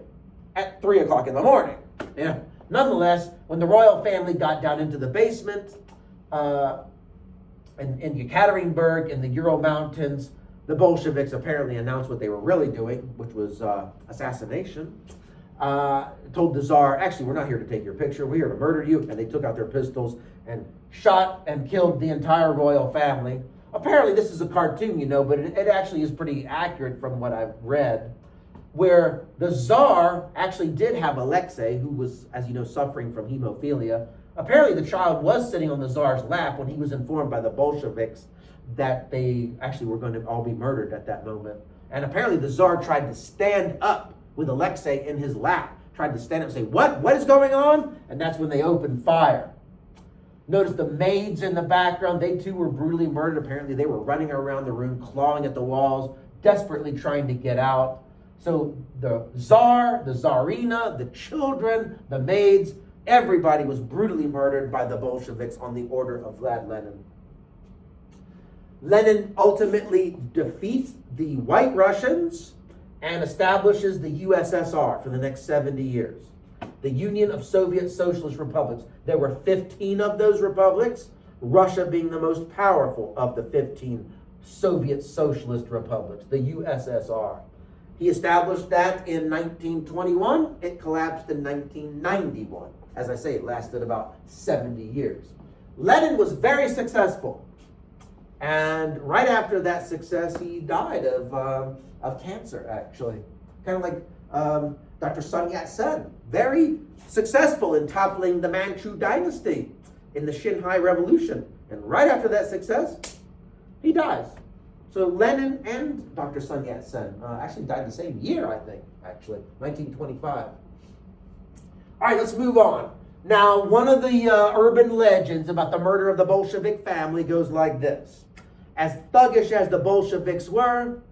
at 3 o'clock in the morning. Yeah. Nonetheless, when the royal family got down into the basement in Yekaterinburg in the Ural Mountains, the Bolsheviks apparently announced what they were really doing, which was assassination. Told the Tsar, actually, we're not here to take your picture. We're here to murder you. And they took out their pistols and shot and killed the entire royal family. Apparently, this is a cartoon, but it actually is pretty accurate from what I've read, where the Tsar actually did have Alexei, who was, as you know, suffering from hemophilia. Apparently, the child was sitting on the Tsar's lap when he was informed by the Bolsheviks that they actually were going to all be murdered at that moment. And apparently, the Tsar tried to stand up with Alexei in his lap, tried to stand up and say, what is going on? And that's when they opened fire. Notice the maids in the background, they too were brutally murdered. Apparently they were running around the room, clawing at the walls, desperately trying to get out. So the Tsar, the Tsarina, the children, the maids, everybody was brutally murdered by the Bolsheviks on the order of Vlad Lenin. Lenin ultimately defeats the White Russians and establishes the USSR for the next 70 years. The Union of Soviet Socialist Republics. There were 15 of those republics, Russia being the most powerful of the 15 Soviet Socialist republics, the USSR. He established that in 1921. It collapsed in 1991. As I say, it lasted about 70 years. Lenin was very successful. And right after that success, he died of cancer, actually. Kind of like Dr. Sun Yat-sen, very successful in toppling the Manchu dynasty in the Xinhai Revolution. And right after that success, he dies. So Lenin and Dr. Sun Yat-sen actually died the same year, I think, 1925. All right, let's move on. Now, one of the urban legends about the murder of the Bolshevik family goes like this. As thuggish as the Bolsheviks were,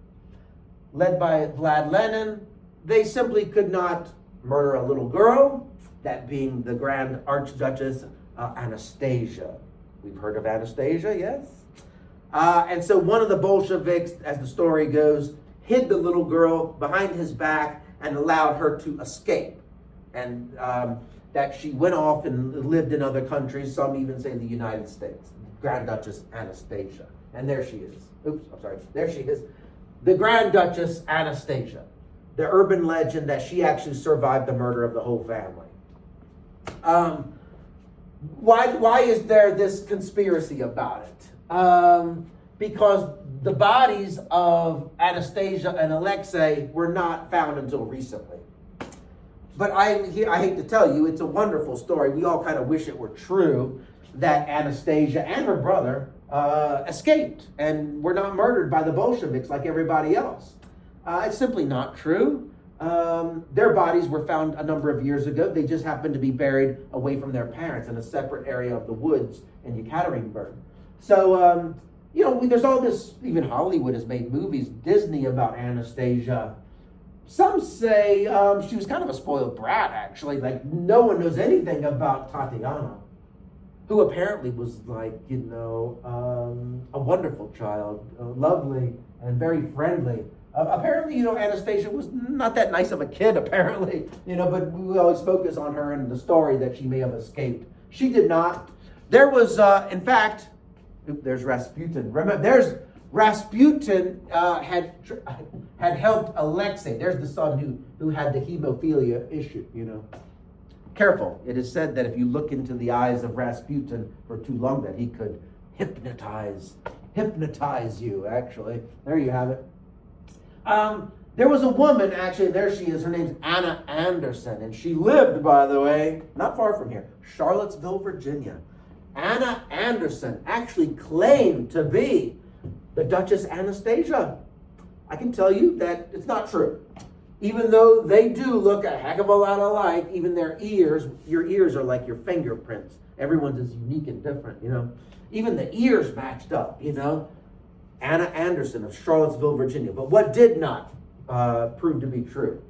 led by Vlad Lenin, they simply could not murder a little girl, that being the Grand Archduchess Anastasia. We've heard of Anastasia, yes? And so one of the Bolsheviks, as the story goes, hid the little girl behind his back and allowed her to escape. And that she went off and lived in other countries, some even say the United States. Grand Duchess Anastasia. And there she is. There she is. The Grand Duchess Anastasia. The urban legend that she actually survived the murder of the whole family. Why is there this conspiracy about it? Because the bodies of Anastasia and Alexei were not found until recently. But I hate to tell you, it's a wonderful story. We all kind of wish it were true that Anastasia and her brother escaped and were not murdered by the Bolsheviks like everybody else. It's simply not true. Their bodies were found a number of years ago. They just happened to be buried away from their parents in a separate area of the woods in Yekaterinburg. So, there's all this, even Hollywood has made movies, Disney, about Anastasia. Some say she was kind of a spoiled brat, actually. Like, no one knows anything about Tatiana, who apparently was like, a wonderful child, lovely and very friendly. Apparently, Anastasia was not that nice of a kid, apparently, but we always focus on her and the story that she may have escaped. She did not. There was, in fact, there's Rasputin. Remember, there's Rasputin had helped Alexei. There's the son who had the hemophilia issue, Careful. It is said that if you look into the eyes of Rasputin for too long, that he could hypnotize you, actually. There you have it. There was a woman, actually, there she is. Her name's Anna Anderson, and she lived, by the way, not far from here, Charlottesville, Virginia. Anna Anderson actually claimed to be the Duchess Anastasia. I can tell you that it's not true. Even though they do look a heck of a lot alike, even their ears, your ears are like your fingerprints. Everyone's is unique and different, Even the ears matched up, Anna Anderson of Charlottesville, Virginia. But what did not prove to be true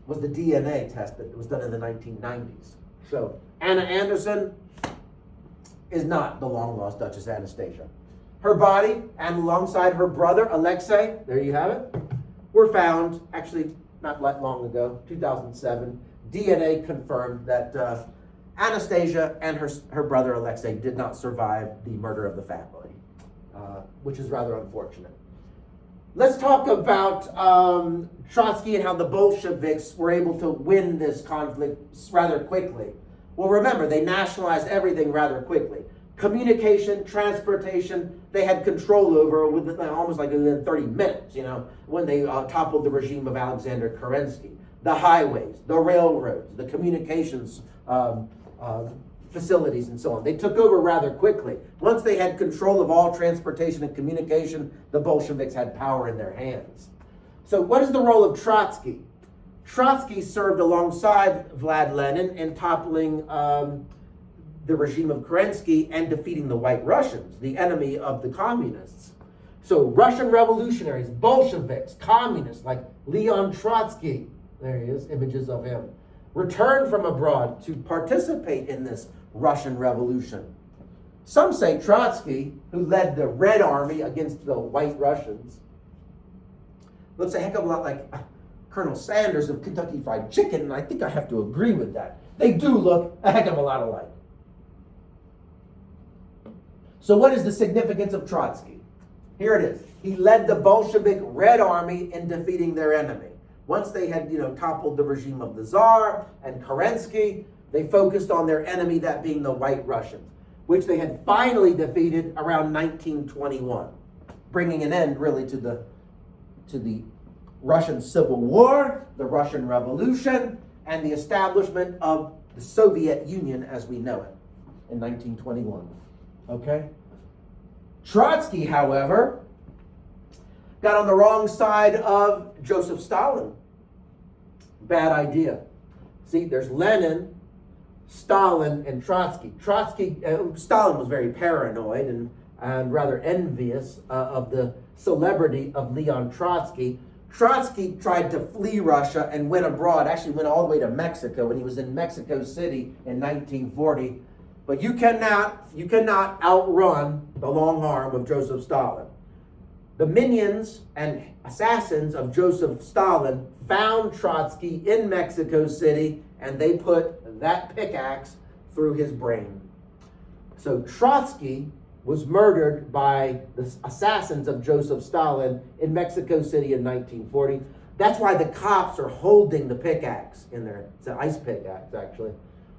was the DNA test that was done in the 1990s. So Anna Anderson is not the long-lost Duchess Anastasia. Her body, and alongside her brother, Alexei, there you have it, were found, actually not long ago, 2007. DNA confirmed that Anastasia and her brother, Alexei, did not survive the murder of the family, which is rather unfortunate. Let's talk about Trotsky and how the Bolsheviks were able to win this conflict rather quickly. Well, remember, they nationalized everything rather quickly. Communication, transportation, they had control over within almost like within 30 minutes, when they toppled the regime of Alexander Kerensky. The highways, the railroads, the communications facilities, and so on. They took over rather quickly. Once they had control of all transportation and communication, the Bolsheviks had power in their hands. So what is the role of Trotsky? Trotsky served alongside Vlad Lenin in toppling the regime of Kerensky and defeating the White Russians, the enemy of the communists. So Russian revolutionaries, Bolsheviks, communists like Leon Trotsky, there he is, images of him, returned from abroad to participate in this Russian Revolution. Some say Trotsky, who led the Red Army against the White Russians, looks a heck of a lot like Colonel Sanders of Kentucky Fried Chicken, and I think I have to agree with that. They do look a heck of a lot alike. So what is the significance of Trotsky? Here it is. He led the Bolshevik Red Army in defeating their enemy. Once they had, toppled the regime of the Tsar and Kerensky, they focused on their enemy, that being the White Russians, which they had finally defeated around 1921, bringing an end really to the Russian Civil War, the Russian Revolution, and the establishment of the Soviet Union as we know it in 1921. Okay? Trotsky, however, got on the wrong side of Joseph Stalin. Bad idea. See, there's Lenin, Stalin, and Trotsky. Stalin was very paranoid and rather envious of the celebrity of Leon Trotsky. Trotsky tried to flee Russia and went abroad, actually went all the way to Mexico when he was in Mexico City in 1940. But you cannot outrun the long arm of Joseph Stalin. The minions and assassins of Joseph Stalin found Trotsky in Mexico City, and they put that pickaxe through his brain. So Trotsky was murdered by the assassins of Joseph Stalin in Mexico City in 1940. That's why the cops are holding the pickaxe in their, it's an ice pickaxe actually,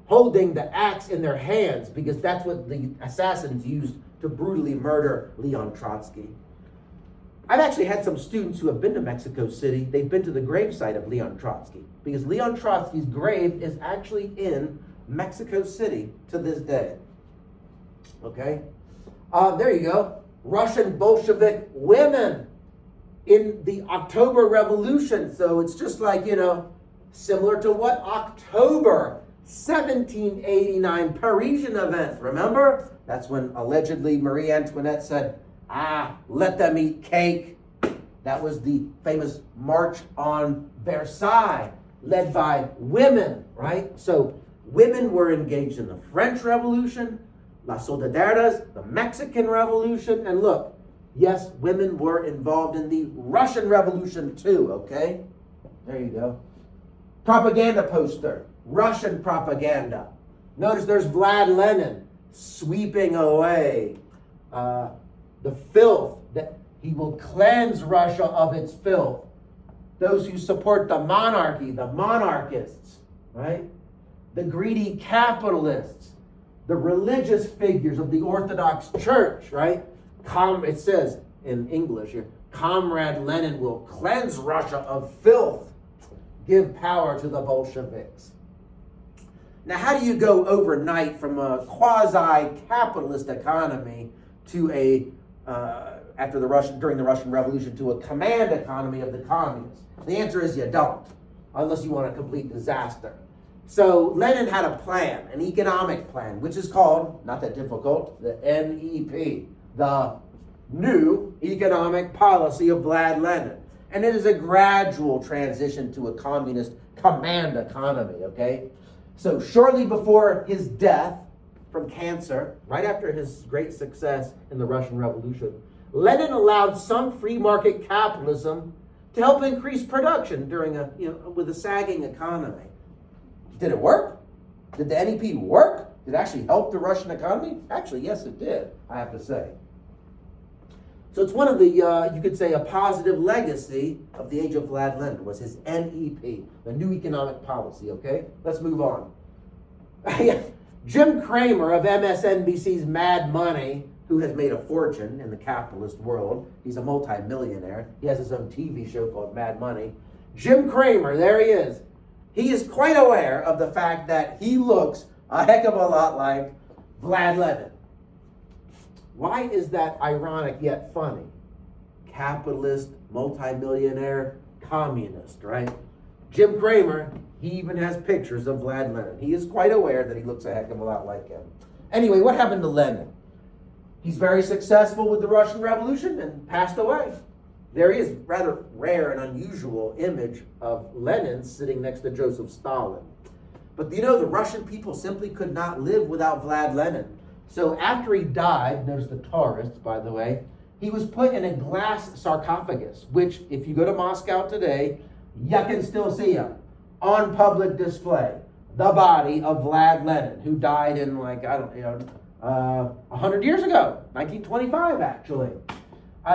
holding the axe in their hands, because that's what the assassins used to brutally murder Leon Trotsky. I've actually had some students who have been to Mexico City. They've been to the gravesite of Leon Trotsky, because Leon Trotsky's grave is actually in Mexico City to this day. Okay? There you go. Russian Bolshevik women in the October Revolution. So it's just like, similar to what? October 1789 Parisian event. Remember? That's when allegedly Marie Antoinette said, let them eat cake. That was the famous March on Versailles, led by women, right? So women were engaged in the French Revolution, Las Solidaridades, the Mexican Revolution, and look, yes, women were involved in the Russian Revolution too, okay? There you go. Propaganda poster, Russian propaganda. Notice there's Vlad Lenin sweeping away the filth, that he will cleanse Russia of its filth. Those who support the monarchy, the monarchists, right? The greedy capitalists, the religious figures of the Orthodox Church, right? It says in English here, Comrade Lenin will cleanse Russia of filth, give power to the Bolsheviks. Now, how do you go overnight from a quasi-capitalist economy to during the Russian Revolution, to a command economy of the communists? The answer is you don't, unless you want a complete disaster. So Lenin had a plan, an economic plan, which is called, not that difficult, the NEP, the New Economic Policy of Vlad Lenin. And it is a gradual transition to a communist command economy, okay? So shortly before his death from cancer, right after his great success in the Russian Revolution, Lenin allowed some free market capitalism to help increase production during with a sagging economy. Did it work? Did the NEP work? Did it actually help the Russian economy? Actually, yes, it did, I have to say. So it's one of the, you could say, a positive legacy of the age of Vlad Lenin was his NEP, the New Economic Policy, okay? Let's move on. Jim Cramer of MSNBC's Mad Money, who has made a fortune in the capitalist world. He's a multi-millionaire. He has his own TV show called Mad Money. Jim Cramer, there he is. He is quite aware of the fact that he looks a heck of a lot like Vlad Lenin. Why is that ironic yet funny? Capitalist, multi-millionaire, communist, right? Jim Cramer, he even has pictures of Vlad Lenin. He is quite aware that he looks a heck of a lot like him. Anyway, what happened to Lenin? He's very successful with the Russian Revolution and passed away. There is rather rare and unusual image of Lenin sitting next to Joseph Stalin. But the Russian people simply could not live without Vlad Lenin. So after he died, notice the Taurists, by the way, he was put in a glass sarcophagus, which if you go to Moscow today, you can still see him on public display. The body of Vlad Lenin, who died in 100 years ago, 1925 actually.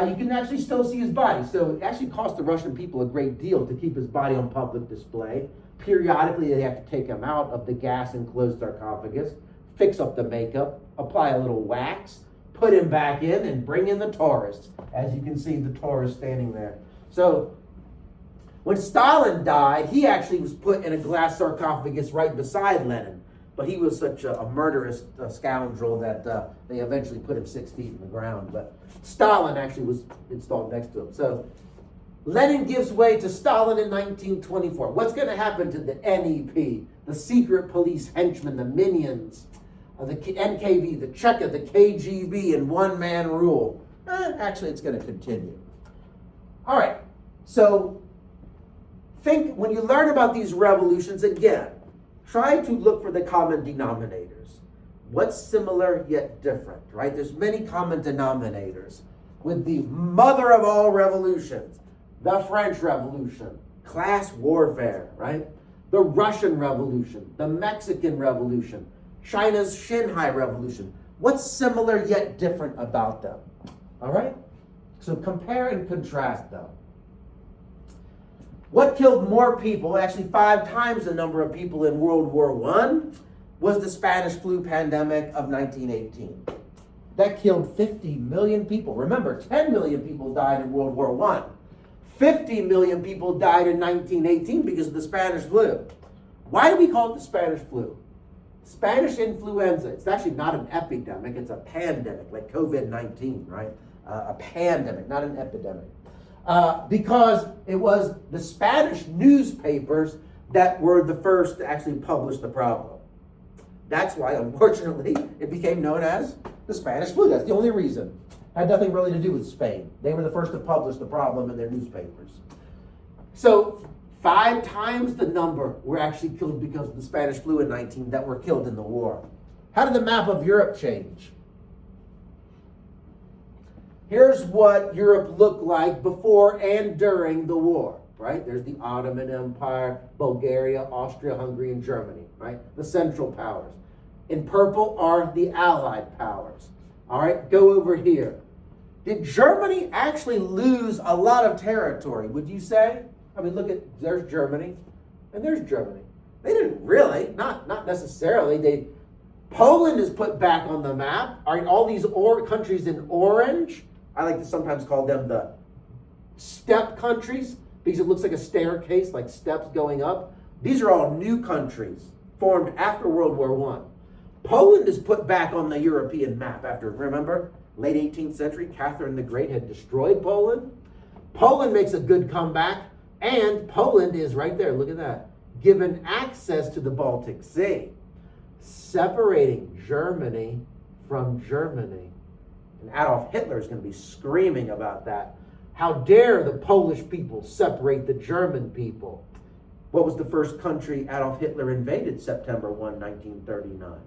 You can actually still see his body. So it actually cost the Russian people a great deal to keep his body on public display. Periodically, they have to take him out of the gas-enclosed sarcophagus, fix up the makeup, apply a little wax, put him back in, and bring in the tourists. As you can see, the tourists standing there. So when Stalin died, he actually was put in a glass sarcophagus right beside Lenin. But he was such a murderous scoundrel that they eventually put him 6 feet in the ground. But Stalin actually was installed next to him. So Lenin gives way to Stalin in 1924. What's going to happen to the NEP, the secret police henchmen, the minions, the NKV, the Cheka, the KGB, and one-man rule? Actually, it's going to continue. All right. So think, when you learn about these revolutions, again, try to look for the common denominators. What's similar yet different, right? There's many common denominators with the mother of all revolutions, the French Revolution, class warfare, right? The Russian Revolution, the Mexican Revolution, China's Xinhai Revolution. What's similar yet different about them? All right? So compare and contrast them. What killed more people, actually 5 times the number of people in World War I, was the Spanish flu pandemic of 1918. That killed 50 million people. Remember, 10 million people died in World War I. 50 million people died in 1918 because of the Spanish flu. Why do we call it the Spanish flu? Spanish influenza. It's actually not an epidemic, it's a pandemic, like COVID-19, right? A pandemic, not an epidemic. because it was the Spanish newspapers that were the first to actually publish the problem. That's why, unfortunately, it became known as the Spanish flu. That's the only reason. Had nothing really to do with Spain. They were the first to publish the problem in their newspapers. So 5 times the number were actually killed because of the Spanish flu in 19 that were killed in the war. How did the map of Europe change? Here's what Europe looked like before and during the war, right? There's the Ottoman Empire, Bulgaria, Austria, Hungary, and Germany, right? The Central Powers. In purple are the Allied powers. All right, go over here. Did Germany actually lose a lot of territory, would you say? I mean, look at, there's Germany, and there's Germany. They didn't really, not necessarily. Poland is put back on the map. All these countries in orange, I like to sometimes call them the step countries because it looks like a staircase, like steps going up. These are all new countries formed after World War I. Poland is put back on the European map after, remember, late 18th century, Catherine the Great had destroyed Poland. Poland makes a good comeback, and Poland is right there, look at that, given access to the Baltic Sea, separating Germany from Germany. And Adolf Hitler is going to be screaming about that. How dare the Polish people separate the German people? What was the first country Adolf Hitler invaded September 1, 1939?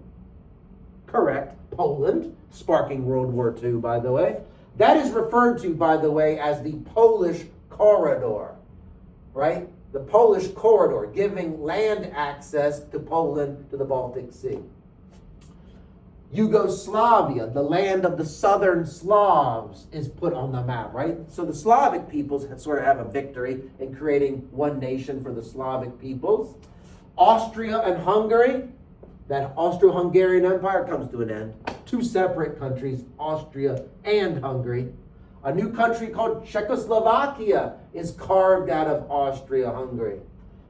Correct, Poland, sparking World War II, by the way. That is referred to, by the way, as the Polish Corridor, right? The Polish Corridor, giving land access to Poland to the Baltic Sea. Yugoslavia, the land of the southern Slavs, is put on the map, right? So the Slavic peoples sort of have a victory in creating one nation for the Slavic peoples. Austria and Hungary, that Austro-Hungarian Empire comes to an end. 2 separate countries, Austria and Hungary. A new country called Czechoslovakia is carved out of Austria-Hungary.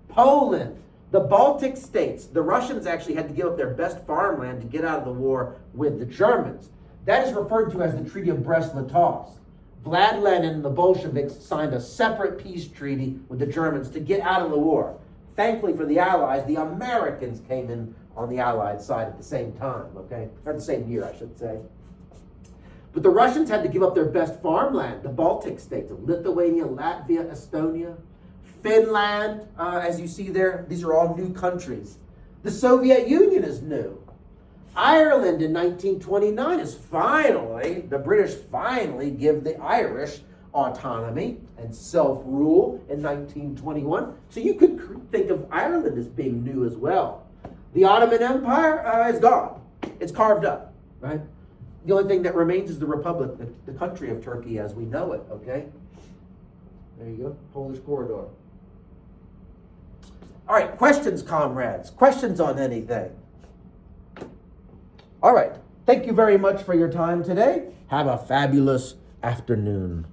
Poland, the Baltic states, the Russians actually had to give up their best farmland to get out of the war with the Germans. That is referred to as the Treaty of Brest-Litovsk. Vlad Lenin and the Bolsheviks signed a separate peace treaty with the Germans to get out of the war. Thankfully for the Allies, the Americans came in on the Allied side at the same time, okay? Or the same year, I should say. But the Russians had to give up their best farmland, the Baltic states of Lithuania, Latvia, Estonia, Finland, as you see there, these are all new countries. The Soviet Union is new. Ireland in 1929 is finally, the British finally give the Irish autonomy and self-rule in 1921. So you could think of Ireland as being new as well. The Ottoman Empire is gone. It's carved up, right? The only thing that remains is the Republic, the country of Turkey as we know it, okay? There you go, Polish corridor. All right, questions, comrades? Questions on anything? All right, thank you very much for your time today. Have a fabulous afternoon.